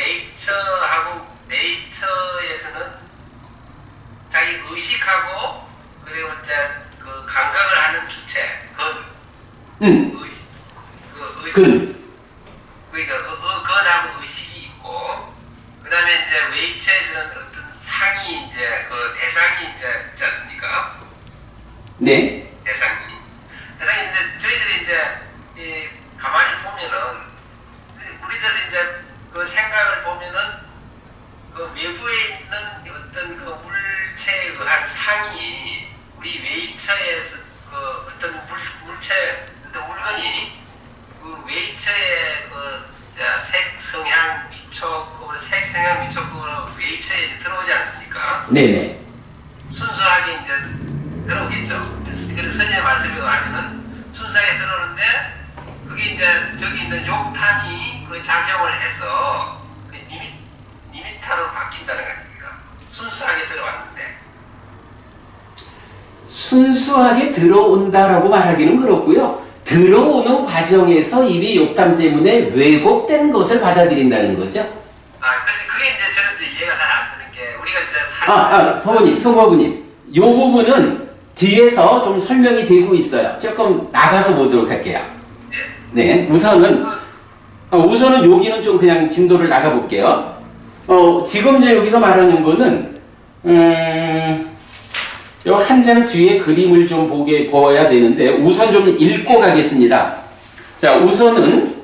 네이처에서는 자기 의식하고 그리고 이제 그 감각을 하는 주체 의식 그러니까 건하고 의식이 있고 그다음에 이제 웨이처에서는 어떤 상이 이제 그 대상이 이제 있지 않습니까? 네. 대상이 이제 저희들이 이제 가만히 보면은 우리들이 이제 그 생각을 보면은 그 외부에 있는 어떤 그 물체에 의한 상이 우리 웨이처에서 그 어떤 물체 어떤 물건이 그 웨이처의 그 색성향 미촉 색성향 미촉 웨이처에 들어오지 않습니까? 네네. 순수하게 이제 들어오겠죠. 그래서 선생님 말씀에 의하면은 순수하게 들어오는데 그게 이제 저기 있는 욕탐이 그 작용을 해서 그 니미타로 바뀐다는 겁니다. 순수하게 들어왔는데. 순수하게 들어온다라고 말하기는 그렇고요. 들어오는 과정에서 이미 욕탐 때문에 왜곡된 것을 받아들인다는 거죠. 그게 이제 저는 이제 이해가 잘 안 되는 게 우리가 이제 부모님, 송부부님, 요 부분은 뒤에서 좀 설명이 되고 있어요. 조금 나가서 보도록 할게요. 네, 우선은 여기는 좀 그냥 진도를 나가 볼게요. 지금 이제 여기서 말하는 거는 요 한 장 뒤에 그림을 좀 보아야 되는데 우선 좀 읽고 가겠습니다. 자, 우선은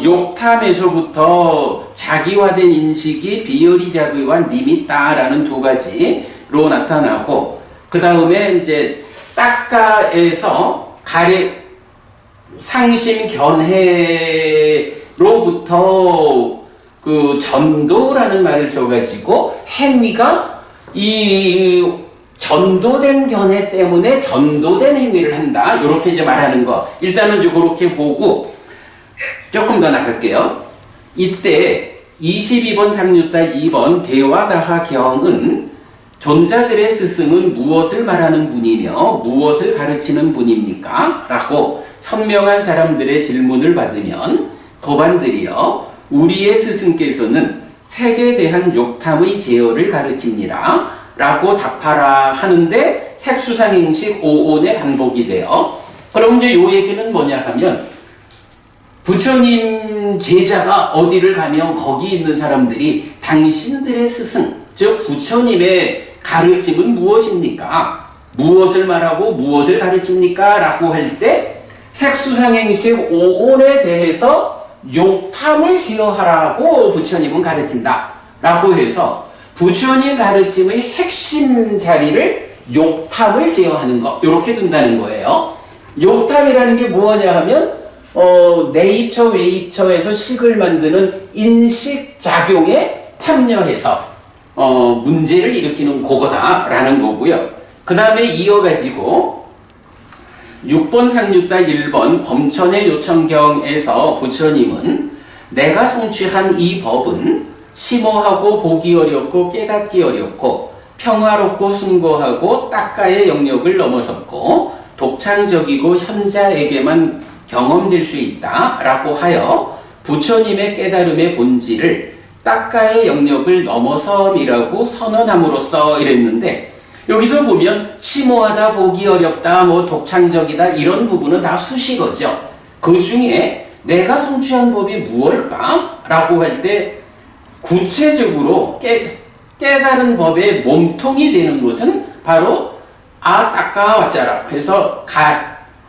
욕탐에서부터 자기화된 인식이 비열이 자의와 니미따라는 두 가지로 나타나고 그 다음에 이제 딱가에서 상심 견해로부터 그 전도라는 말을 써가지고 행위가 이 전도된 견해 때문에 전도된 행위를 한다. 이렇게 이제 말하는 거. 일단은 이제 그렇게 보고 조금 더 나갈게요. 이때 22번 상류따 2번 대화다하경은 존자들의 스승은 무엇을 말하는 분이며 무엇을 가르치는 분입니까? 라고 현명한 사람들의 질문을 받으면 도반들이여 우리의 스승께서는 색에 대한 욕탐의 제어를 가르칩니다. 라고 답하라 하는데 색수상행식 5온의 반복이 돼요. 그럼 이제 요 얘기는 뭐냐 하면 부처님 제자가 어디를 가면 거기 있는 사람들이 당신들의 스승, 즉 부처님의 가르침은 무엇입니까? 무엇을 말하고 무엇을 가르칩니까? 라고 할 때 색수상행식 5온에 대해서 욕탐을 제어하라고 부처님은 가르친다 라고 해서 부처님 가르침의 핵심 자리를 욕탐을 제어하는 것 이렇게 둔다는 거예요. 욕탐이라는 게 뭐냐 하면 내입처 외입처에서 식을 만드는 인식작용에 참여해서 문제를 일으키는 그거다라는 거고요. 그 다음에 이어가지고 6번 상류따 1번 범천의 요청경에서 부처님은 내가 성취한 이 법은 심오하고 보기 어렵고 깨닫기 어렵고 평화롭고 숭고하고 딱가의 영역을 넘어섰고 독창적이고 현자에게만 경험될 수 있다 라고 하여 부처님의 깨달음의 본질을 딱가의 영역을 넘어섬이라고 선언함으로써 이랬는데 여기서 보면 심오하다, 보기 어렵다, 뭐 독창적이다 이런 부분은 다 수식어죠. 그 중에 내가 성취한 법이 무엇일까? 라고 할 때 구체적으로 깨달은 법의 몸통이 되는 것은 바로 딱가 왔자라 해서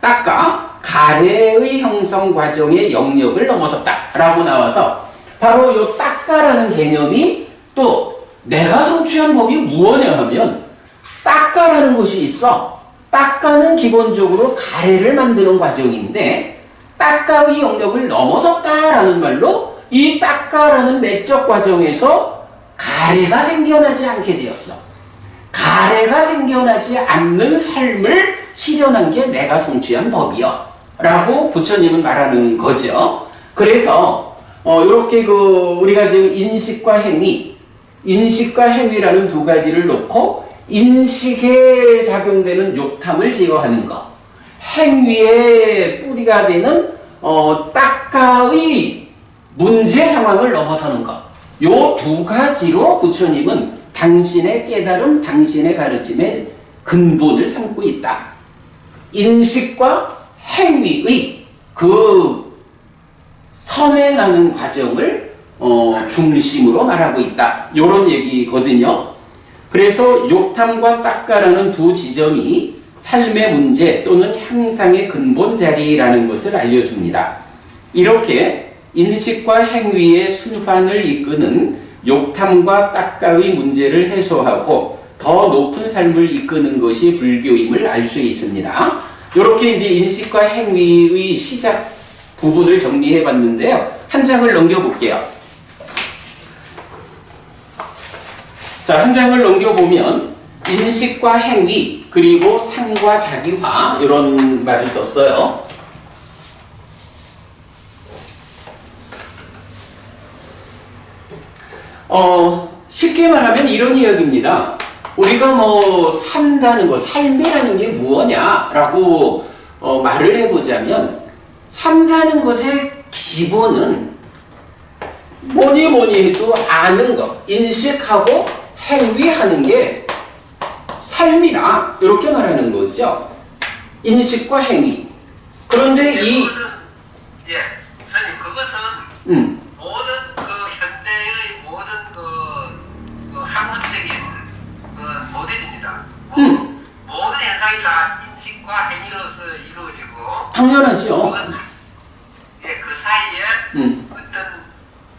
딱가 가래의 형성 과정의 영역을 넘어섰다 라고 나와서 바로 이 딱가라는 개념이 또 내가 성취한 법이 무엇이냐 하면 딱가라는 것이 있어. 딱가는 기본적으로 가래를 만드는 과정인데 딱가의 영역을 넘어섰다라는 말로 이 딱가라는 내적 과정에서 가래가 생겨나지 않게 되었어. 가래가 생겨나지 않는 삶을 실현한 게 내가 성취한 법이여 라고 부처님은 말하는 거죠. 그래서 이렇게 우리가 지금 인식과 행위라는 두 가지를 놓고 인식에 작용되는 욕탐을 제어하는 것, 행위의 뿌리가 되는 딱가의 문제 상황을 넘어서는 것, 요 두 가지로 부처님은 당신의 깨달음, 당신의 가르침의 근본을 삼고 있다. 인식과 행위의 그 선행하는 과정을 중심으로 말하고 있다. 요런 얘기거든요. 그래서 욕탐과 딱가라는 두 지점이 삶의 문제 또는 향상의 근본 자리라는 것을 알려줍니다. 이렇게 인식과 행위의 순환을 이끄는 욕탐과 딱가의 문제를 해소하고 더 높은 삶을 이끄는 것이 불교임을 알 수 있습니다. 이렇게 이제 인식과 행위의 시작 부분을 정리해 봤는데요. 한 장을 넘겨볼게요. 자, 한 장을 넘겨보면 인식과 행위 그리고 상과 자기화 이런 말을 썼어요. 쉽게 말하면 이런 이야기입니다. 우리가 산다는 거, 삶이라는 게 무엇냐라고 말을 해보자면 산다는 것의 기본은 뭐니 해도 아는 것, 인식하고 행위하는 게 삶이다. 이렇게 말하는 거죠. 인식과 행위. 그런데 그것은, 선생님, 그것은 모든 현대의 모든 학문적인 모델입니다. 모든 현상이 다 인식과 행위로서 이루어지고 당연하죠. 그것은 그 사이에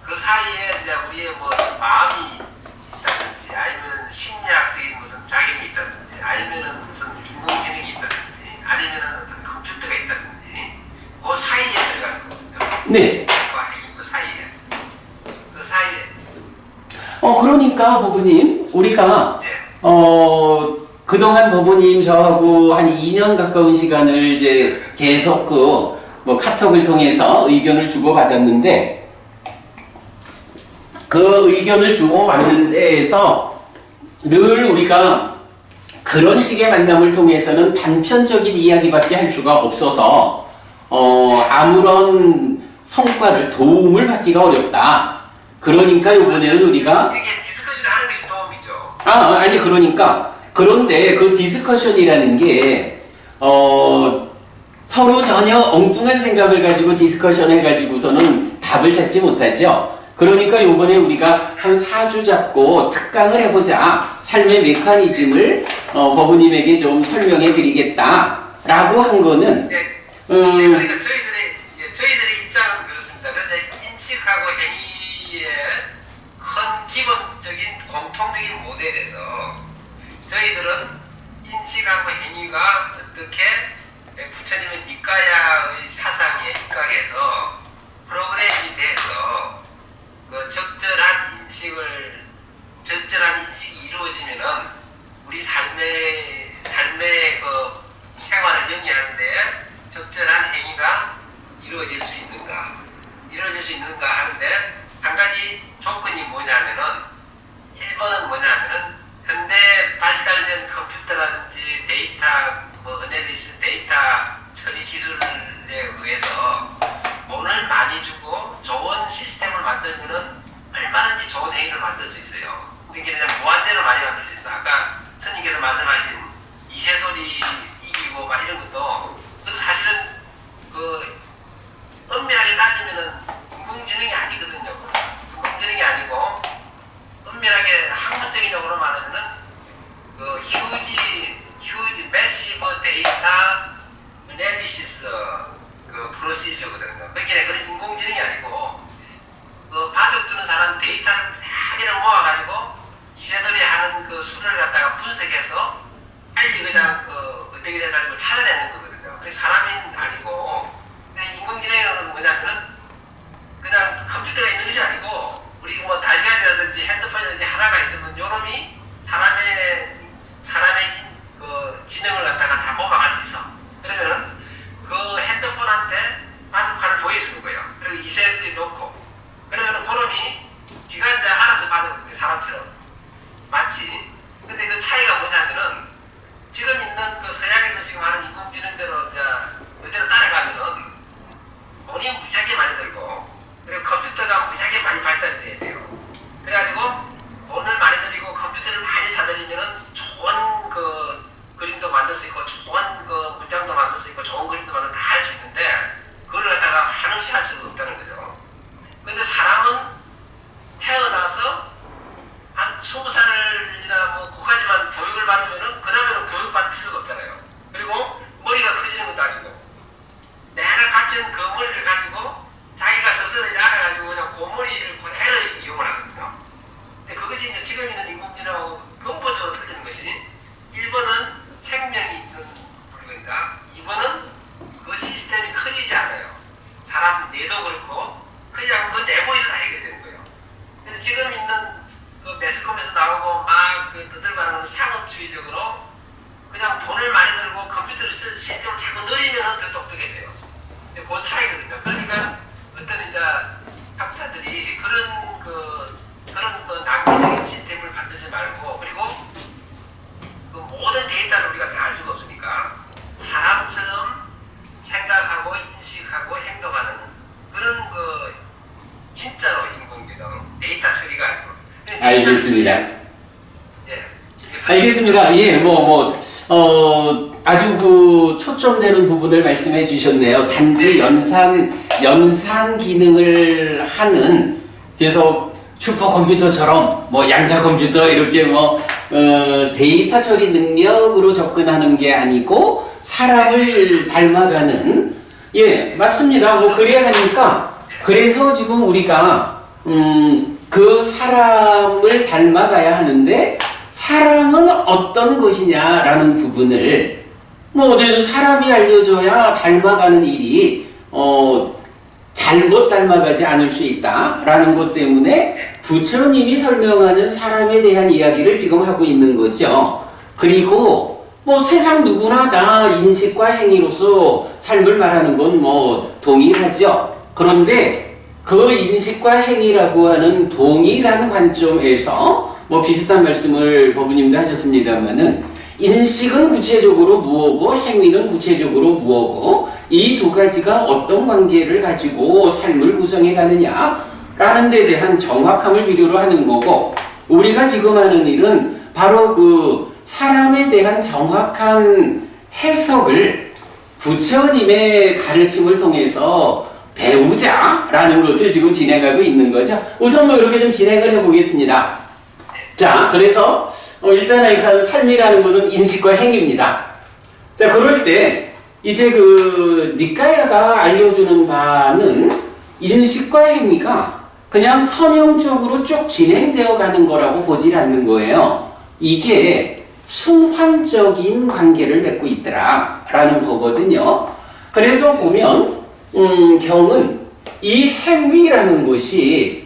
그 사이에 이제 우리의 마음이 있다든지 아니면 심리학적인 무슨 작용이 있다든지 아니면 무슨 인공지능이 있다든지 아니면 어떤 컴퓨터가 있다든지 그 사이에 들어가는 거거든요. 네. 그 사이에. 그러니까 법부님 우리가 네. 그동안 법부님 저하고 한 2년 가까운 시간을 이제 계속 카톡을 통해서 의견을 주고받았는데 그 의견을 주고받는 데에서 늘 우리가 그런 식의 만남을 통해서는 단편적인 이야기밖에 할 수가 없어서 아무런 성과를 도움을 받기가 어렵다. 그러니까 이번에는 우리가 이게 디스커션 하는 것이 도움이죠. 아니 그러니까 그런데 그 디스커션이라는 게 서로 전혀 엉뚱한 생각을 가지고 디스커션 해가지고서는 답을 찾지 못하죠. 그러니까 이번에 우리가 한 4주 잡고 특강을 해보자. 삶의 메커니즘을 법부님에게 좀 설명해 드리겠다라고 한 거는 예, 그러니까 저희들의 입장은 그렇습니다. 그래서 인식하고 행위의 큰 기본적인 공통적인 모델에서 저희들은 인식하고 행위가 어떻게 부처님의 니까야의 사상에 입각해서 프로그램이 돼서 그 적절한 인식이 이루어지면은 우리 삶의 그 생활을 영위하는데 적절한 행위가 이루어질 수 있는가 하는데 한 가지 조건이 뭐냐면은 1번은 뭐냐면은 현대 발달된 컴퓨터라든지 데이터 어널리스 데이터 처리 기술에 의해서 돈을 많이 주고 좋은 시스템을 만들면은 얼마든지 좋은 행위를 만들 수 있어요. 그러니까 그냥 무한대로 많이 만들 수 있어. 아까 선생님께서 말씀하신 이세돌이 이기고 막 이런 것도 사실은 그 엄밀하게 따지면은 인공지능이 아니거든요. 인공지능이 아니고 엄밀하게 학문적인 용어로 말하면은 그 휴지 매시브 데이터 어널리시스 그 프로시저거든요. 그러니까 그런 인공지능이 아니고 그 바둑 두는 사람 데이터를 막 모아가지고 이세돌이 하는 그 수를 갖다가 분석해서 빨리 그냥 그 어떻게 돼가지고 찾아내는 거거든요. 그래서 사람이 아니고 인공지능은 뭐냐면은 그냥 컴퓨터가 있는 것이 아니고 우리 뭐 달걀이라든지 핸드폰이라든지 하나가 있으면 요놈이 사람의 그 지능을 갖다가 다 모방할 수 있어. 그러면은 그 핸드폰한테 바둑판을 보여주는 거예요. 그리고 이세돌이 놓고 그러면은 그놈이 지가 이제 알아서 받는 거예요. 사람처럼 맞지. 근데 그 차이가 뭐냐면은 지금 있는 그 서양에서 지금 하는 인공지능대로 이제 그대로 따라가면은 돈이 무지하게 많이 들고 그리고 컴퓨터가 무지하게 많이 발달이 돼야 돼요. 그래가지고 돈을 많이 들이고 컴퓨터를 많이 사들이면은 좋은 그 그림도 만들 수 있고 좋은 그 문장도 만들 수 있고 좋은 그림도 만들 다 할 수 있는데 그걸 갖다가 한없이 할 수가 없다는 거죠. 근데 사람은 태어나서 한 20살이나 뭐 그까지만 교육을 받으면은 그 다음에는 교육받을 필요가 없잖아요. 그리고 머리가 커지는 것도 아니고 내가 갖춘 그 머리를 가지고 자기가 스스로 알아가지고 그냥 그 머리를 그대로 이용을 하거든요. 근데 그것이 이제 지금 있는 인공지능하고 근본적으로 틀리는 것이 1번은 생명이 있는 물건이다. 2번은 그 시스템이 커지지 않아요. 사람 뇌도 그렇고 커지지 않고 그 내부에서 다 해결되는 거예요. 그래서 지금 있는 그 매스컴에서 나오고 막 그 떠들고 상업주의적으로 그냥 돈을 많이 들고 컴퓨터를 쓸 시스템을 자꾸 늘리면 더 똑똑해져요. 근데 그 차이거든요. 그러니까 어떤 이제 학자들이 그런 그 낭비적인 시스템을 만들지 말고 그리고 그 모든 데이터를 우리가 다 알 수가 없으니까 사람처럼 생각하고 인식하고 행동하는 그런 그 진짜로 인공지능 데이터 처리가 아니고. 알겠습니다. 예. 알겠습니다. 예, 아주 그 초점되는 부분을 말씀해 주셨네요. 단지 연산 기능을 하는, 그래서 슈퍼컴퓨터처럼 양자 컴퓨터 이렇게 데이터 처리 능력으로 접근하는 게 아니고 사람을 닮아가는, 예, 맞습니다. 그래야 하니까, 그래서 지금 우리가 그 사람을 닮아가야 하는데 사람은 어떤 것이냐라는 부분을 어쨌든 사람이 알려줘야 닮아가는 일이 잘못 닮아가지 않을 수 있다라는 것 때문에 부처님이 설명하는 사람에 대한 이야기를 지금 하고 있는 거죠. 그리고 세상 누구나 다 인식과 행위로서 삶을 말하는 건 동일하죠. 그런데 그 인식과 행위라고 하는 동일한 관점에서 비슷한 말씀을 법부님도 하셨습니다만은 인식은 구체적으로 무엇고 행위는 구체적으로 무엇고 이 두 가지가 어떤 관계를 가지고 삶을 구성해 가느냐라는 데 대한 정확함을 필요로 하는 거고, 우리가 지금 하는 일은 바로 그 사람에 대한 정확한 해석을 부처님의 가르침을 통해서 배우자라는 것을 지금 진행하고 있는 거죠. 우선 이렇게 좀 진행을 해보겠습니다. 자, 그래서 일단 그 삶이라는 것은 인식과 행위입니다. 자, 그럴 때 이제 그 니까야가 알려주는 바는 인식과 행위가 그냥 선형적으로 쭉 진행되어 가는 거라고 보질 않는 거예요. 이게 순환적인 관계를 맺고 있더라 라는 거거든요. 그래서 보면 경은 이 행위라는 것이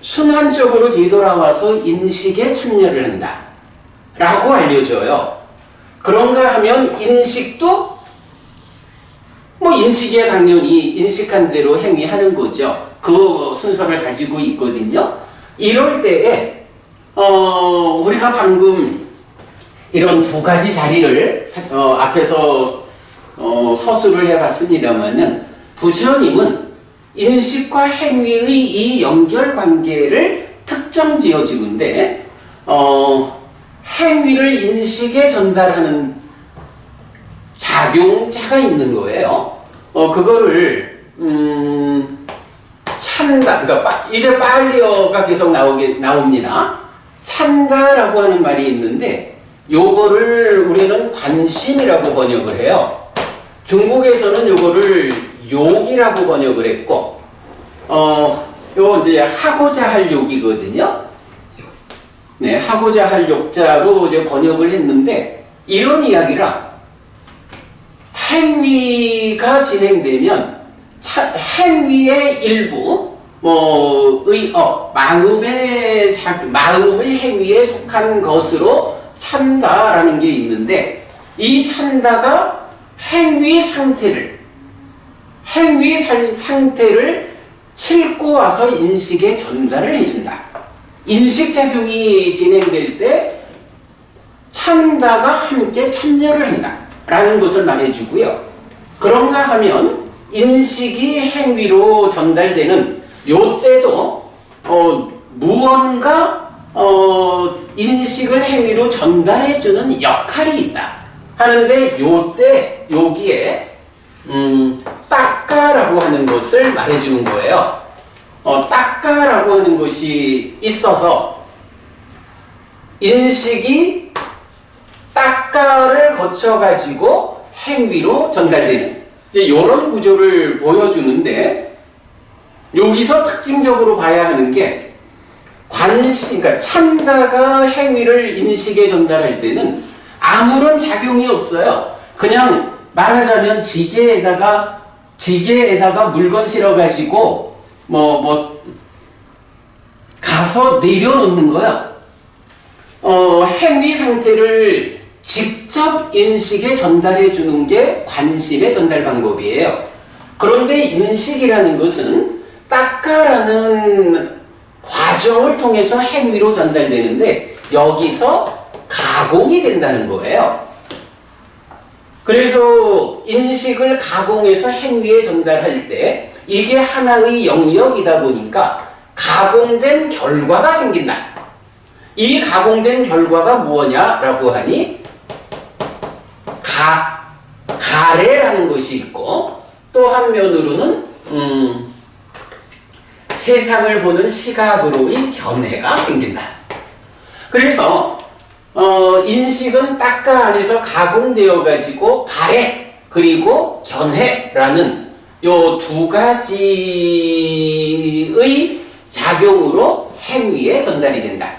순환적으로 뒤돌아와서 인식에 참여를 한다 라고 알려줘요. 그런가 하면 인식도 인식이야 당연히 인식한 대로 행위하는 거죠. 그 순서를 가지고 있거든요. 이럴 때에 우리가 방금 이런 두 가지 자리를 앞에서 서술을 해봤습니다만은 부처님은 인식과 행위의 이 연결관계를 특정 지어주는데 행위를 인식에 전달하는 작용자가 있는 거예요. 그거를 찬다. 그러니까 이제 빨리어가 계속 나옵니다. 찬다라고 하는 말이 있는데 요거를 우리는 관심이라고 번역을 해요. 중국에서는 요거를 욕이라고 번역을 했고 요 이제 하고자 할 욕이거든요. 네, 하고자 할 욕자로 이제 번역을 했는데 이런 이야기라 행위가 진행되면 행위의 일부 마음의 행위에 속한 것으로 찬다라는 게 있는데 이 찬다가 행위 상태를 싣고 와서 인식에 전달을 해준다. 인식작용이 진행될 때 찬다가 함께 참여를 한다 라는 것을 말해주고요. 그런가 하면 인식이 행위로 전달되는 요때도 무언가 인식을 행위로 전달해주는 역할이 있다 하는데 요때 여기에 따까라고 하는 것을 말해주는 거예요. 따까라고 하는 것이 있어서 인식이 따까를 거쳐가지고 행위로 전달되는 이런 구조를 보여주는데 여기서 특징적으로 봐야 하는 게 그러니까 찬다가 행위를 인식에 전달할 때는 아무런 작용이 없어요. 그냥 말하자면 지게에다가 물건 실어가지고 가서 내려놓는 거야. 행위 상태를 직접 인식에 전달해 주는 게 관심의 전달 방법이에요. 그런데 인식이라는 것은 따까라는 과정을 통해서 행위로 전달되는데 여기서 가공이 된다는 거예요. 그래서 인식을 가공해서 행위에 전달할 때 이게 하나의 영역이다 보니까 가공된 결과가 생긴다. 이 가공된 결과가 무엇냐라고 하니 가래라는 것이 있고 또 한면으로는 세상을 보는 시각으로의 견해가 생긴다. 그래서 인식은 따까 안에서 가공되어 가지고 가래 그리고 견해라는 요 두 가지의 작용으로 행위에 전달이 된다.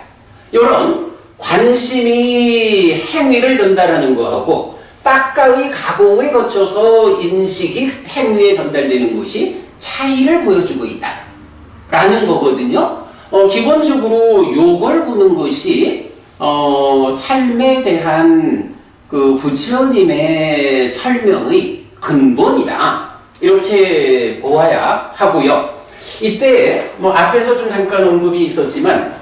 요런 관심이 행위를 전달하는 거하고 따까의 가공을 거쳐서 인식이 행위에 전달되는 것이 차이를 보여주고 있다 라는 거거든요. 기본적으로 요걸 보는 것이 삶에 대한 그 부처님의 설명의 근본이다 이렇게 보아야 하고요. 이때 앞에서 좀 잠깐 언급이 있었지만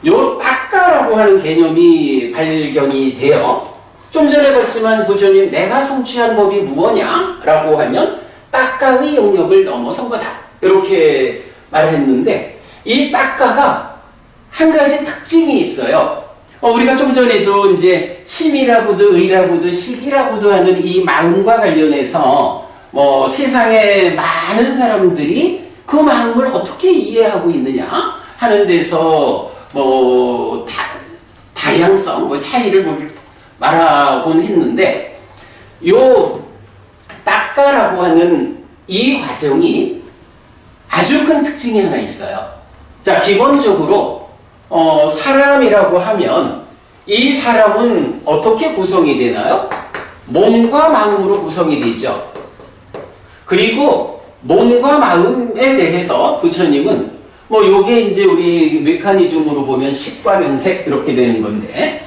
요 따까라고 하는 개념이 발견이 되어 좀 전에 봤지만 부처님 내가 성취한 법이 무엇냐 라고 하면 따까의 영역을 넘어선 거다 이렇게 말했는데 이 따까가 한 가지 특징이 있어요. 우리가 좀 전에도 이제 심이라고도 의라고도 식이라고도 하는 이 마음과 관련해서 세상에 많은 사람들이 그 마음을 어떻게 이해하고 있느냐 하는 데서 다양성, 뭐 차이를 말하곤 했는데, 요 닦아라고 하는 이 과정이 아주 큰 특징이 하나 있어요. 자, 기본적으로 사람이라고 하면 이 사람은 어떻게 구성이 되나요? 몸과 마음으로 구성이 되죠. 그리고 몸과 마음에 대해서 부처님은 뭐 요게 이제 우리 메커니즘으로 보면 식과 명색 이렇게 되는 건데,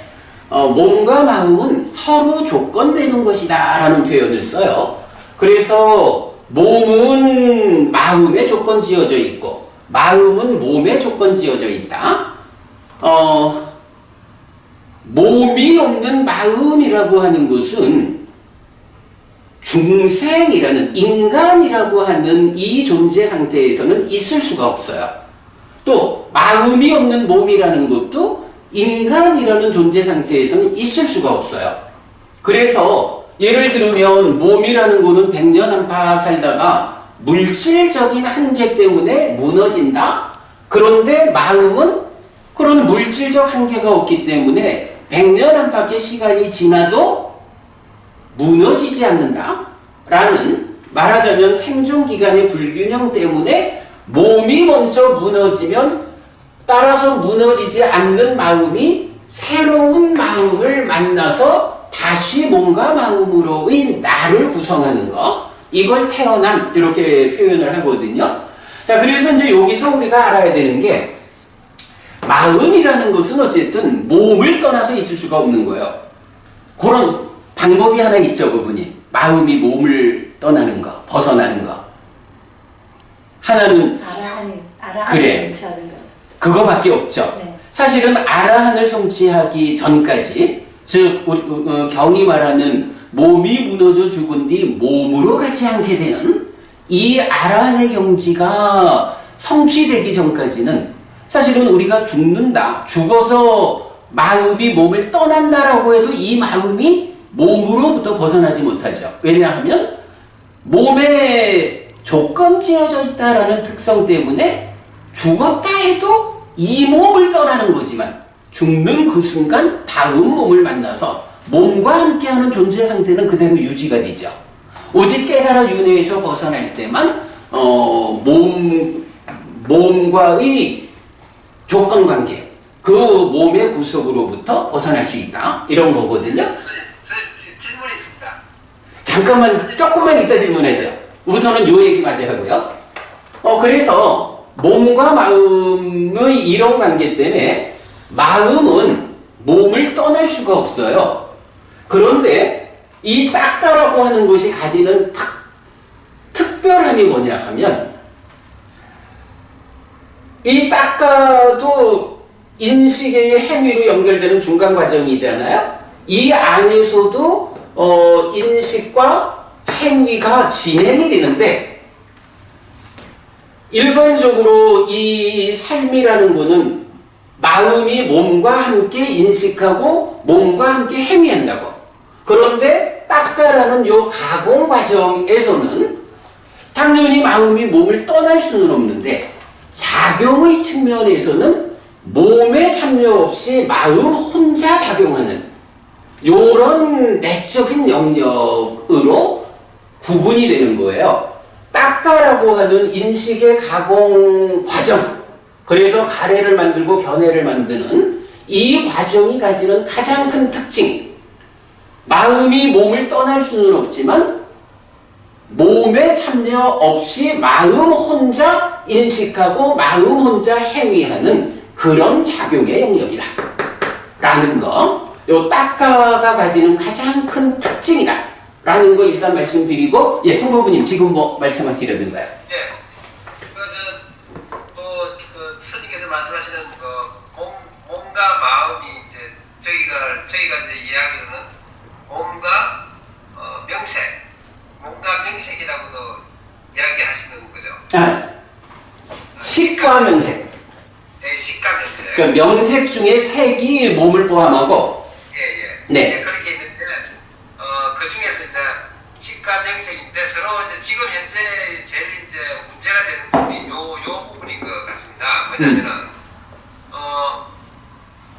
몸과 마음은 서로 조건되는 것이다 라는 표현을 써요. 그래서 몸은 마음에 조건 지어져 있고 마음은 몸에 조건 지어져 있다. 몸이 없는 마음이라고 하는 것은 중생이라는 인간이라고 하는 이 존재 상태에서는 있을 수가 없어요. 또 마음이 없는 몸이라는 것도 인간이라는 존재 상태에서는 있을 수가 없어요. 그래서 예를 들면 몸이라는 거는 100년 한파 살다가 물질적인 한계 때문에 무너진다? 그런데 마음은 그런 물질적 한계가 없기 때문에 100년 한밖에 시간이 지나도 무너지지 않는다? 라는, 말하자면 생존기간의 불균형 때문에 몸이 먼저 무너지면 따라서 무너지지 않는 마음이 새로운 마음을 만나서 다시 몸과 마음으로의 나를 구성하는 것, 이걸 태어남 이렇게 표현을 하거든요. 자, 그래서 이제 여기서 우리가 알아야 되는 게, 마음이라는 것은 어쨌든 몸을 떠나서 있을 수가 없는 거예요. 그런 방법이 하나 있죠, 그분이. 마음이 몸을 떠나는 거, 벗어나는 거. 하나는 아라한을 그래. 성취하는 거죠. 그거밖에 없죠. 네. 사실은 아라한을 성취하기 전까지, 즉 경이 말하는 몸이 무너져 죽은 뒤 몸으로 가지 않게 되는 이 아라한의 경지가 성취되기 전까지는 사실은 우리가 죽는다, 죽어서 마음이 몸을 떠난다라고 해도 이 마음이 몸으로부터 벗어나지 못하죠. 왜냐하면 몸에 조건 지어져 있다라는 특성 때문에 죽었다 해도 이 몸을 떠나는 거지만 죽는 그 순간 다음 몸을 만나서 몸과 함께하는 존재 상태는 그대로 유지가 되죠. 오직 깨달아 윤회에서 벗어날 때만 몸과의 조건관계, 그 몸의 구속으로부터 벗어날 수 있다, 이런 거거든요. 질문이 있습니다. 잠깐만, 조금만 이따 질문하죠. 우선은 요 얘기 마저 하고요. 그래서 몸과 마음의 이런 관계 때문에 마음은 몸을 떠날 수가 없어요. 그런데 이 닦아라고 하는 것이 가지는 특별함이 뭐냐 하면, 이 닦아도 인식의 행위로 연결되는 중간 과정이잖아요. 이 안에서도 인식과 행위가 진행이 되는데, 일반적으로 이 삶이라는 거는 마음이 몸과 함께 인식하고 몸과 함께 행위한다고. 그런데 닦아라는 요 가공 과정에서는 당연히 마음이 몸을 떠날 수는 없는데, 작용의 측면에서는 몸에 참여 없이 마음 혼자 작용하는 요런 내적인 영역으로 구분이 되는 거예요. 닦아라고 하는 인식의 가공 과정, 그래서 가래를 만들고 변해를 만드는 이 과정이 가지는 가장 큰 특징, 마음이 몸을 떠날 수는 없지만 몸에 참여 없이 마음 혼자 인식하고 마음 혼자 행위하는 그런 작용의 영역이다 라는 거, 요 닦아가 가지는 가장 큰 특징이다 라는 거 일단 말씀드리고, 예, 송보부님 지금 뭐 말씀하시려던가요? 예. 스님께서 말씀하시는 몸과 마음이 이제 저희가 이제 이야기로는 몸과 명색, 몸과 명색이라고도 이야기하시는 거죠. 식과 명색. 네, 식과 명색. 그 명색 중에 색이 몸을 포함하고. 예. 네. 예, 그렇게 있는데 그 중에서 이제 식과 명색인데 서로 이제 지금 현재 제일 이제 문제가 되는 부분이 요 부분인 것 같습니다. 왜냐면은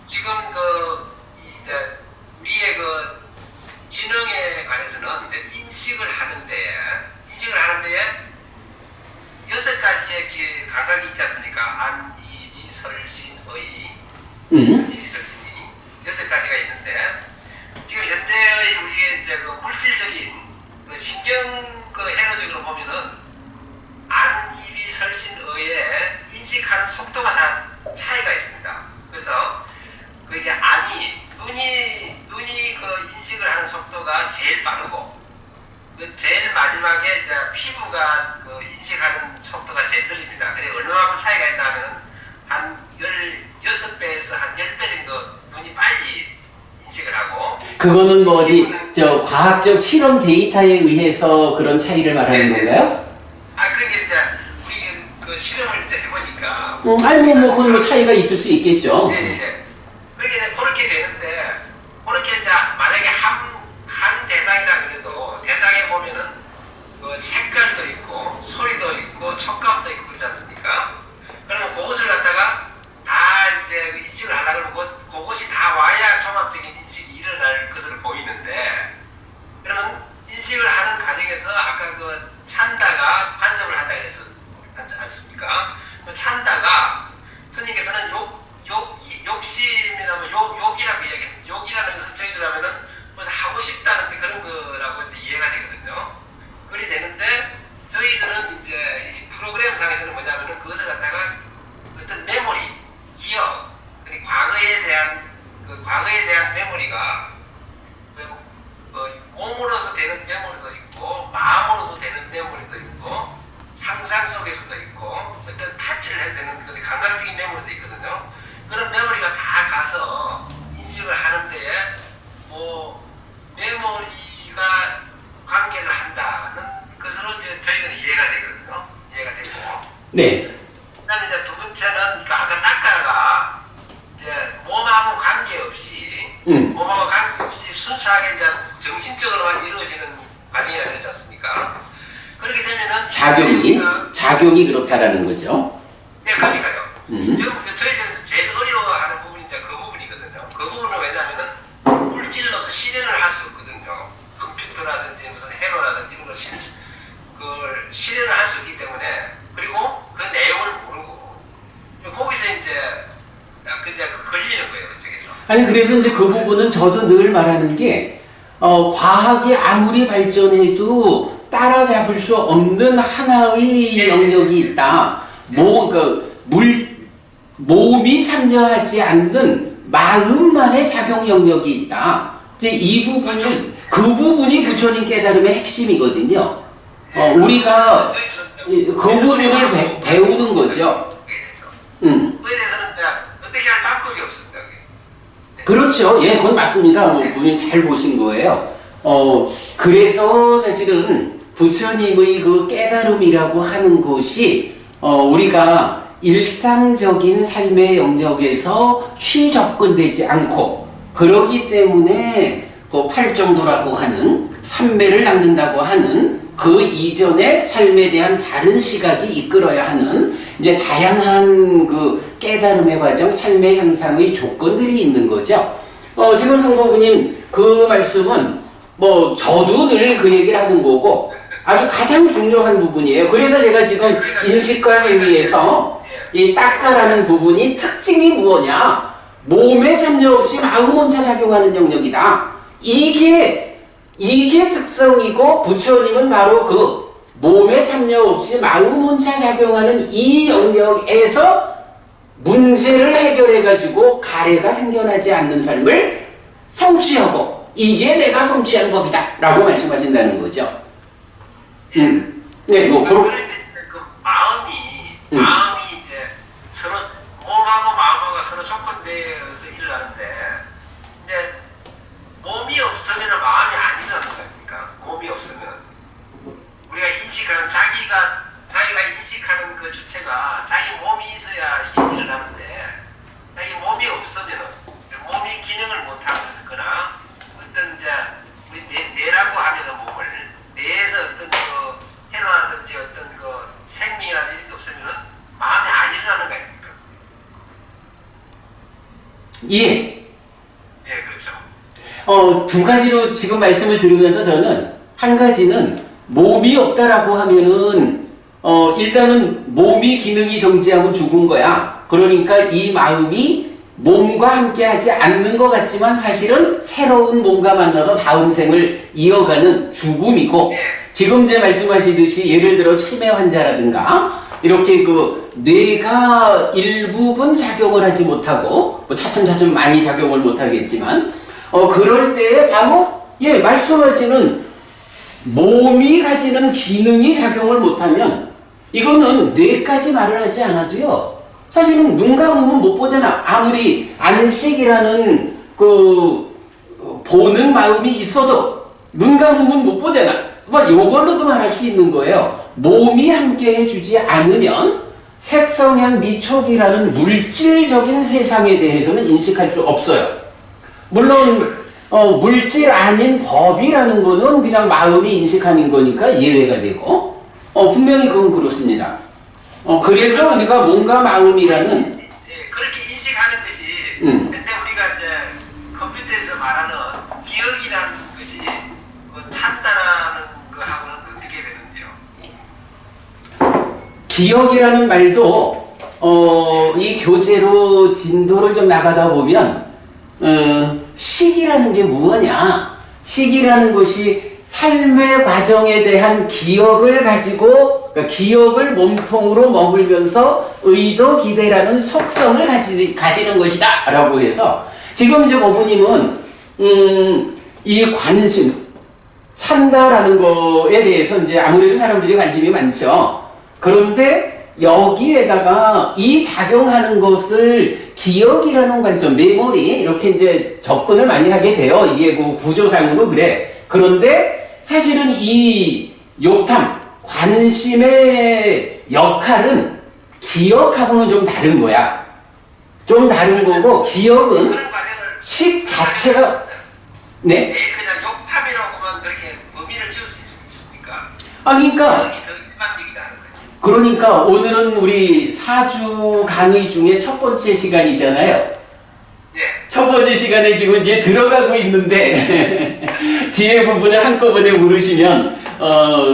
지금 이제 우리의 그 지능에 관해서는 이제 인식을 하는데 여섯 가지의 감각이 있지 않습니까? 안, 이, 미, 설, 신, 의. 이, 설신이 여섯 가지가 있는데 지금 현재의 우리의 이제 그 물질적인 그 신경 그 해로적으로 보면은 안, 이, 미, 설신, 의에 인식하는 속도가 다 차이가 있습니다. 그래서 그 이게 눈이 그 인식을 하는 속도가 제일 빠르고 그 제일 마지막에 이제 피부가 그 인식하는 속도가 제일 느립니다. 근데 얼마만큼 차이가 있냐면은 한 16배에서 한 10배 정도 눈이 빨리 인식을 하고 그거는 뭐 어디 저 과학적 실험 데이터에 의해서 그런 차이를 말하는 건가요? 그게 이제 우리 그 실험을 이제 해보니까 아니 뭐 그건 뭐 차이가 있을 수 있겠죠. 예. 그렇게 되는데 그렇게 이제 만약에 한 대상이라 그래도 대상에 보면은 그 색깔도 있고 소리도 있고 촉감도 있고 그렇지 않습니까? 그러면 그것을 갖다가 다 이제 인식을 하려고 그러면 그것이 다 와야 종합적인 인식이 일어날 것으로 보이는데 그러면 인식을 하는 과정에서 아까 그 찬다가 관섭을 한다 그래서 하지 않습니까? 그 찬다가 스님께서는 욕심이라면 욕이라고 이야기했는데 욕이라는 것은 저희들 하면은 무슨 하고 싶다는 그런 거라고 이해가 되거든요. 그리 되는데 저희들은 이제 이 프로그램상에서는 뭐냐면은 그것을 갖다가 어떤 메모리, 기억, 그리고 과거에 대한 메모리가 몸으로서 되는 메모리도 있고 마음으로서 되는 메모리도 있고 상상 속에서도 있고 어떤 타치를 해야 되는 그 감각적인 메모리도 있거든요. 그런 메모리가 다 가서 인식을 하는 데에 뭐 메모리가 관계를 한다는 것으로 이제 저희는 이해가 되거든요. 이해가 되고. 네. 그다음에 이제 두 번째는 그러니까 아까 닦아가 이제 몸하고 관계없이 순수하게 이제 정신적으로만 이루어지는 과정이라 그러지 않습니까? 그렇게 되면은 작용이 그렇다라는 거죠. 네, 그러니까요. 저희들 제일 어려워하는 부분이 이제 그 부분이거든요. 그 부분은 왜냐면은 물질로서 실현을 할 수 없거든요. 컴퓨터라든지 무슨 회로라든지 이런 걸 실현을 할 수 없기 때문에 그리고 그 내용을 모르고 거기서 이제 걸리는 거예요, 그쪽에서. 아니 그래서 이제 그 부분은 저도 늘 말하는 게 과학이 아무리 발전해도 따라잡을 수 없는 하나의 영역이 있다. 몸이 참여하지 않는 마음만의 작용 영역이 있다. 이제 이 부분은 그 부분이 부처님 깨달음의 핵심이거든요. 우리가 그 부분을 배우는 거죠. 그에 대해서는 어떻게 할 방법이 없습니다. 그렇죠. 예, 그건 맞습니다. 분명히 잘 보신 거예요. 그래서 사실은 부처님의 그 깨달음이라고 하는 것이 우리가 일상적인 삶의 영역에서 쉬 접근되지 않고 그러기 때문에 그 팔정도라고 하는 삼매를 닦는다고 하는 그 이전의 삶에 대한 바른 시각이 이끌어야 하는 이제 다양한 그 깨달음의 과정, 삶의 향상의 조건들이 있는 거죠. 지금 성도부님 그 말씀은 뭐 저도 늘 그 얘기를 하는 거고 아주 가장 중요한 부분이에요. 그래서 제가 지금 인식과 행위에서 이 닦아라는 부분이 특징이 무엇냐? 몸에 참여 없이 마음 혼자 작용하는 영역이다. 이게 특성이고 부처님은 바로 그 몸에 참여 없이 마음 혼자 작용하는 이 영역에서 문제를 해결해가지고 가래가 생겨나지 않는 삶을 성취하고 이게 내가 성취한 법이다 라고 말씀하신다는 거죠. 네, 뭐 그 마음이 이제 서로 몸하고 마음하고 서로 조건되어서 일어나는데 이제 몸이 없으면 마음이 안 일어나는 겁니까? 몸이 없으면 우리가 인식하는 자기가 인식하는 그 주체가 자기 몸이 있어야 이게 일어나는데 자기 몸이 없으면 몸이 기능을 못하거나 어떤 이제 우리 뇌라고 하면은 몸을 뇌에서 어떤 그 해로라든지 어떤 그 생명이라든지 이런 게 없으면은 마음이 안 일어나는 거 아닙니까? 예. 예, 그렇죠. 두 가지로 지금 말씀을 들으면서 저는 한 가지는 몸이 없다라고 하면은 일단은 몸이 기능이 정지하면 죽은 거야. 그러니까 이 마음이 몸과 함께 하지 않는 것 같지만 사실은 새로운 몸과 만나서 다음 생을 이어가는 죽음이고, 지금 이제 말씀하시듯이 예를 들어 치매 환자라든가 이렇게 그 뇌가 일부분 작용을 하지 못하고 뭐 차츰차츰 많이 작용을 못하겠지만 그럴 때에 바로 말씀하시는 몸이 가지는 기능이 작용을 못하면 이거는 뇌까지 말을 하지 않아도요 사실은 눈 감으면 못 보잖아. 아무리 안식이라는 그 보는 마음이 있어도 눈 감으면 못 보잖아. 뭐 요걸로도 말할 수 있는 거예요. 몸이 함께 해주지 않으면 색성향 미촉이라는 물질적인 세상에 대해서는 인식할 수 없어요. 물론 물질 아닌 법이라는 거는 그냥 마음이 인식하는 거니까 예외가 되고 분명히 그건 그렇습니다. 그래서 우리가 몸과 마음이라는 그렇게 인식하는 것이 근데 우리가 이제 컴퓨터에서 말하는 기억이라는 것이 찬다라는 거하고는 어떻게 되는지요? 기억이라는 말도 이 교재로 진도를 좀 나가다 보면 식이라는 게 뭐냐? 식이라는 것이 삶의 과정에 대한 기억을 가지고 그러니까 기억을 몸통으로 머물면서 의도 기대라는 속성을 가지는 것이다 라고 해서 지금 이제 고모님은 이 관심 찬다라는 거에 대해서 이제 아무래도 사람들이 관심이 많죠. 그런데 여기에다가 이 작용하는 것을 기억이라는 관점, 메모리 이렇게 이제 접근을 많이 하게 돼요. 이게 그 구조상으로 그래. 그런데 사실은 이 욕탐, 관심의 역할은 기억하고는 좀 다른 거야. 좀 다른 거고 기억은 식 자체가 네? 그냥 욕탐이라고만 그렇게 범위를 지을 수 있습니까? 그러니까 기억이 더 일반적이다 하는 거죠. 그러니까 오늘은 우리 4주 강의 중에 첫 번째 시간이잖아요. 첫 번째 시간에 지금 이제 들어가고 있는데 뒤에 부분을 한꺼번에 물으시면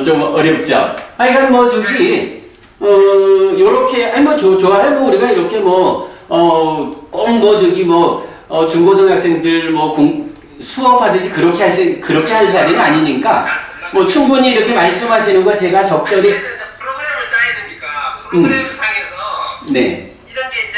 좀 어렵죠. 그러니까 뭐 저기 요렇게 뭐 좋아요. 뭐 우리가 이렇게 뭐 꼭 뭐 저기 뭐 중고등학생들 뭐 수업하듯이 그렇게 할 사람이 아니니까 뭐 충분히 이렇게 말씀하시는 거 제가 적절히 프로그램을 짜야 되니까 프로그램 상에서 네. 이런 게 이제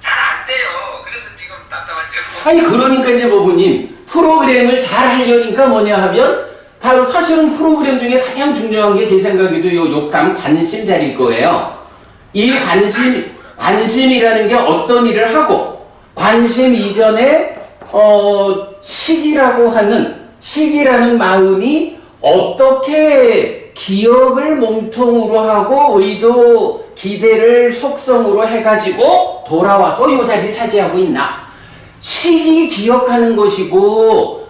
잘 안 돼요. 그래서 지금 답답하죠. 아니 그러니까 이제 모부님 프로그램을 잘 하려니까 뭐냐 하면 바로 사실은 프로그램 중에 가장 중요한 게 제 생각에도 요 욕감 관심자리일 거예요. 이 관심이라는 게 어떤 일을 하고 관심 이전에 식이라는 마음이 어떻게 기억을 몸통으로 하고 의도 기대를 속성으로 해가지고 돌아와서 요 자리를 차지하고 있나. 식이 기억하는 것이고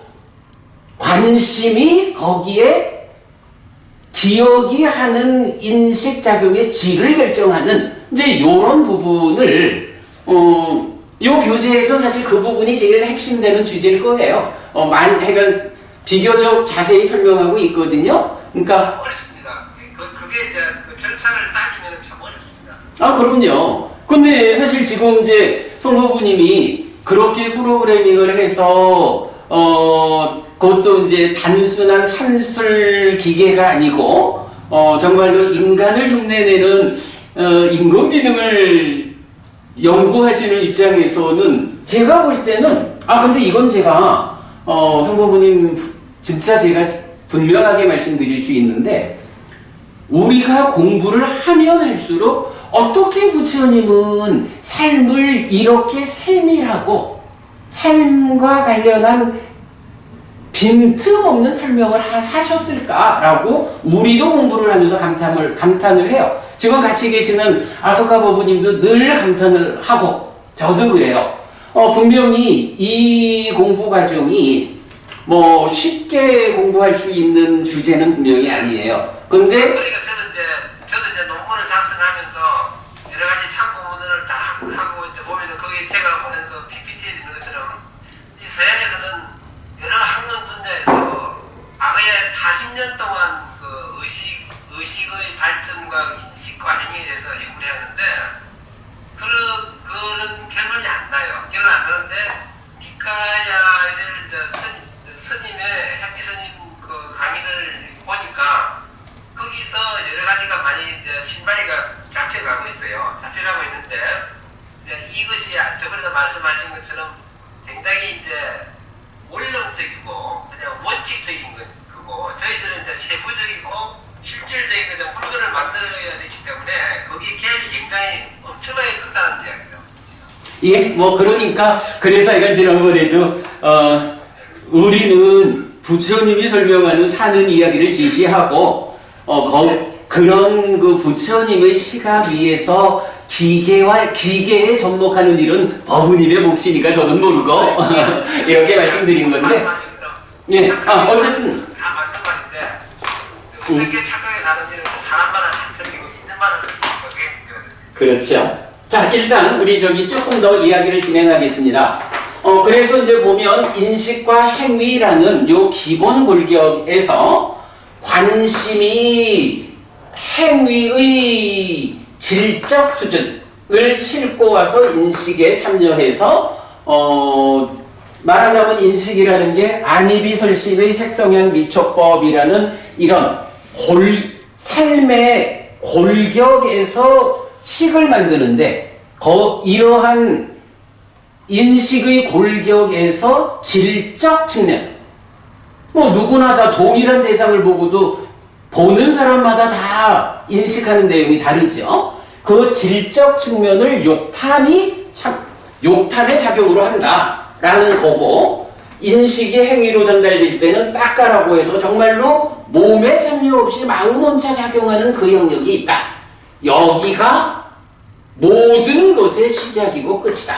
관심이 거기에 기억이 하는 인식작용의 질을 결정하는 이제 요런 부분을 요 교재에서 사실 그 부분이 제일 핵심되는 주제일 거예요. 하여간 비교적 자세히 설명하고 있거든요. 그러니까 어렵습니다. 그게 이제 그 절차를 따지면 참 어렵습니다. 그럼요. 근데 사실 지금 이제 송부부님이 그렇게 프로그래밍을 해서 그것도 이제 단순한 산술 기계가 아니고 정말로 인간을 흉내내는 인공지능을 연구하시는 입장에서는 제가 볼 때는 근데 이건 제가 송부부님 진짜 제가 분명하게 말씀드릴 수 있는데 우리가 공부를 하면 할수록 어떻게 부처님은 삶을 이렇게 세밀하고 삶과 관련한 빈틈없는 설명을 하셨을까라고 우리도 공부를 하면서 감탄을 해요. 지금 같이 계시는 아소카 법부님도 늘 감탄을 하고 저도 그래요. 분명히 이 공부 과정이 뭐 쉽게 공부할 수 있는 주제는 분명히 아니에요. 근데 그러니까 저도 이제 논문을 작성하면서 여러 가지 참고문을 다 하고 이제 보면은 거기 제가 보낸 그 PPT에 있는 것처럼 이 서양에서는 여러 신발이가 잡혀가고 있어요. 잡혀가고 있는데 이제 이것이 저번에도 말씀하신 것처럼 굉장히 이제 원론적이고 그냥 원칙적인 거고 저희들은 이제 세부적이고 실질적인 물건을 만들어야 되기 때문에 거기에 개입이 굉장히 엄청나게 크다는 이야기죠. 예, 뭐 그러니까 그래서 이건 지난번에도 우리는 부처님이 설명하는 사는 이야기를 지시하고 그런 그 부처님의 시각 위에서 기계에 접목하는 일은 법우님의 몫이니까 저는 모르고 이렇게 말씀드린 건데 예, 어쨌든 다 맞는 말인데 어떻게 착각해서 하는 일은 사람마다 틀리고 인간마다 틀리고 그게 그렇죠. 자, 일단 우리 조금 더 이야기를 진행하겠습니다. 그래서 이제 보면 인식과 행위라는 요 기본 골격에서 관심이 행위의 질적 수준을 싣고 와서 인식에 참여해서 말하자면 인식이라는 게 안이비설신의 색성향 미촉법이라는 이런 삶의 골격에서 식을 만드는데 이러한 인식의 골격에서 질적 측면 뭐 누구나 다 동일한 대상을 보고도 보는 사람마다 다 인식하는 내용이 다르죠. 그 질적 측면을 욕탐의 작용으로 한다라는 거고 인식이 행위로 전달될 때는 닦아라고 해서 정말로 몸에 참여 없이 마음 혼자 작용하는 그 영역이 있다. 여기가 모든 것의 시작이고 끝이다.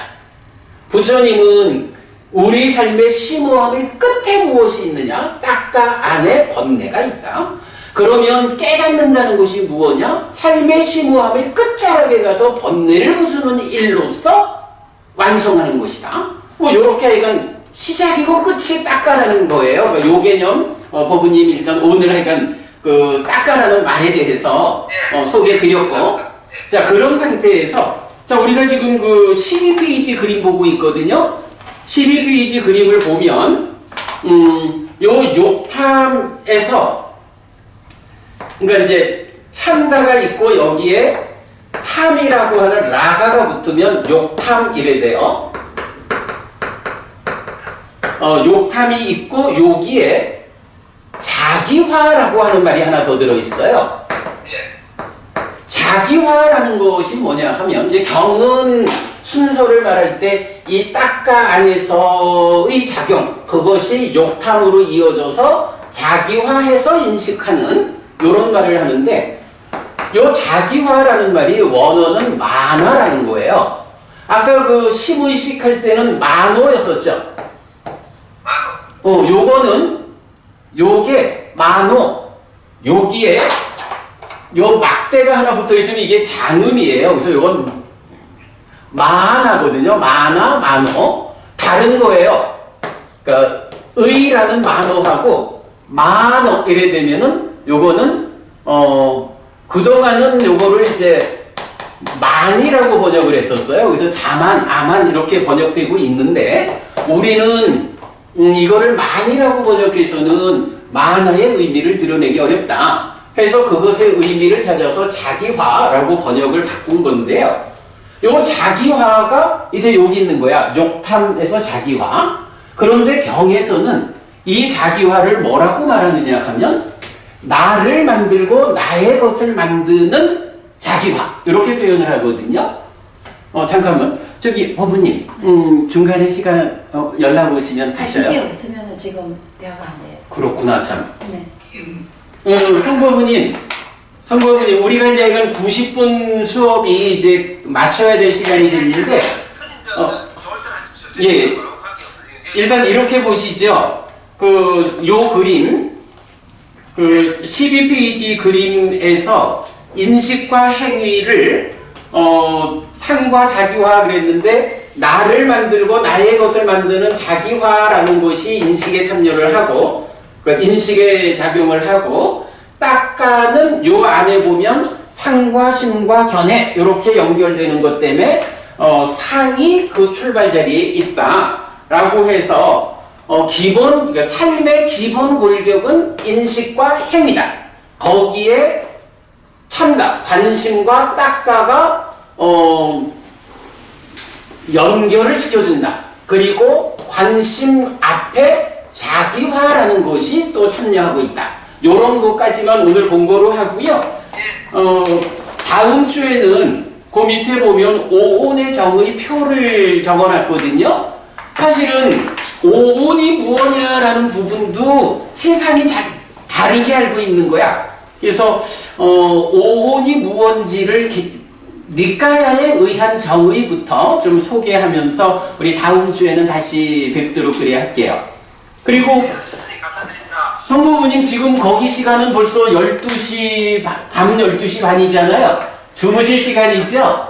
부처님은 우리 삶의 심오함의 끝에 무엇이 있느냐? 닦아 안에 번뇌가 있다. 그러면 깨닫는다는 것이 무엇이냐? 삶의 심오함의 끝자락에 가서 번뇌를 부수는 일로서 완성하는 것이다. 뭐 요렇게 하여간 시작이고 끝이 닦아라는 거예요. 그러니까 요 개념 법우님이 일단 오늘 하여간 그 닦아라는 말에 대해서 소개해 드렸고 자 그런 상태에서 자 우리가 지금 그 12페이지 그림 보고 있거든요. 12페이지 그림을 보면 요 욕탐에서 그러니까 이제 참다가 있고 여기에 탐이라고 하는 라가가 붙으면 욕탐 이래 돼요. 욕탐이 있고 여기에 자기화라고 하는 말이 하나 더 들어있어요. 자기화라는 것이 뭐냐 하면 이제 경은 순서를 말할 때 이 닦아 안에서의 작용 그것이 욕탐으로 이어져서 자기화해서 인식하는 이런 말을 하는데 요 자기화라는 말이 원어는 만화라는 거예요. 아까 그 심의식 할 때는 만호였었죠. 요거는 요게 만호 여기에 요 막대가 하나 붙어 있으면 이게 장음이에요. 그래서 요건 만하거든요. 만화, 만호. 다른 거예요. 그러니까 의라는 만호하고 만호 이래 되면은 요거는 그동안은 요거를 이제 만이라고 번역을 했었어요. 그래서 자만, 아만 이렇게 번역되고 있는데 우리는 이거를 만이라고 번역해서는 만화의 의미를 드러내기 어렵다. 해서 그것의 의미를 찾아서 자기화라고 번역을 바꾼 건데요. 요 자기화가 이제 여기 있는 거야. 욕탐에서 자기화. 그런데 경에서는 이 자기화를 뭐라고 말하느냐 하면 나를 만들고 나의 것을 만드는 자기화 이렇게 표현을 하거든요. 잠깐만 저기 어부님 중간에 시간 연락 오시면 가셔요. 이게 없으면 지금 대화가 안 돼요. 그렇구나 참. 네. 성법우님 우리가 이제 이건 90분 수업이 이제 맞춰야 될 시간이 됐는데 예 일단 이렇게 보시죠. 요 그림 그 12페이지 그림에서 인식과 행위를 상과 자기화 그랬는데 나를 만들고 나의 것을 만드는 자기화라는 것이 인식에 참여를 하고 그러니까 인식에 작용을 하고 닦아는 요 안에 보면 상과 신과 견해 이렇게 연결되는 것 때문에 상이 그 출발 자리에 있다라고 해서 그러니까 삶의 기본 골격은 인식과 행위다. 거기에 참다. 한다. 관심과 딱가가 연결을 시켜준다. 그리고 관심 앞에 자기화라는 것이 또 참여하고 있다. 요런 것까지만 오늘 본거로 하고요. 다음 주에는 그 밑에 보면 오온의 정의 표를 적어놨거든요. 사실은 오온이 무엇냐라는 부분도 세상이 다르게 알고 있는 거야. 그래서 오온이 무언지를 니까야에 의한 정의부터 좀 소개하면서 우리 다음 주에는 다시 뵙도록 그래 할게요. 그리고 성부모님 지금 거기 시간은 벌써 12시, 밤 12시 반이잖아요. 주무실 시간이죠?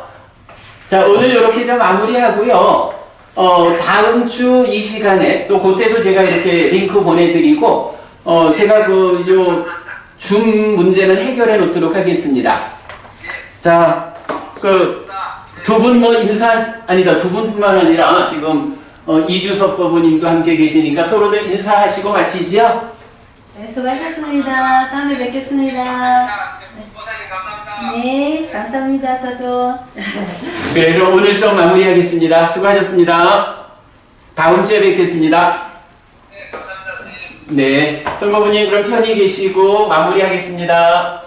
자, 오늘 이렇게 좀 마무리하고요. 다음 주 이 시간에 또 그때도 제가 이렇게 링크 보내드리고, 제가 줌 문제는 해결해 놓도록 하겠습니다. 자, 두 분 두 분뿐만 아니라 지금 이주섭 법무님도 함께 계시니까 서로들 인사하시고 마치지요? 네, 수고하셨습니다. 다음에 뵙겠습니다. 목사님 감사합니다. 네, 감사합니다. 저도. 그래, 그럼 오늘 수업 마무리하겠습니다. 수고하셨습니다. 다음 주에 뵙겠습니다. 네, 감사합니다, 선생님. 네, 성법부님 그럼 편히 계시고 마무리하겠습니다.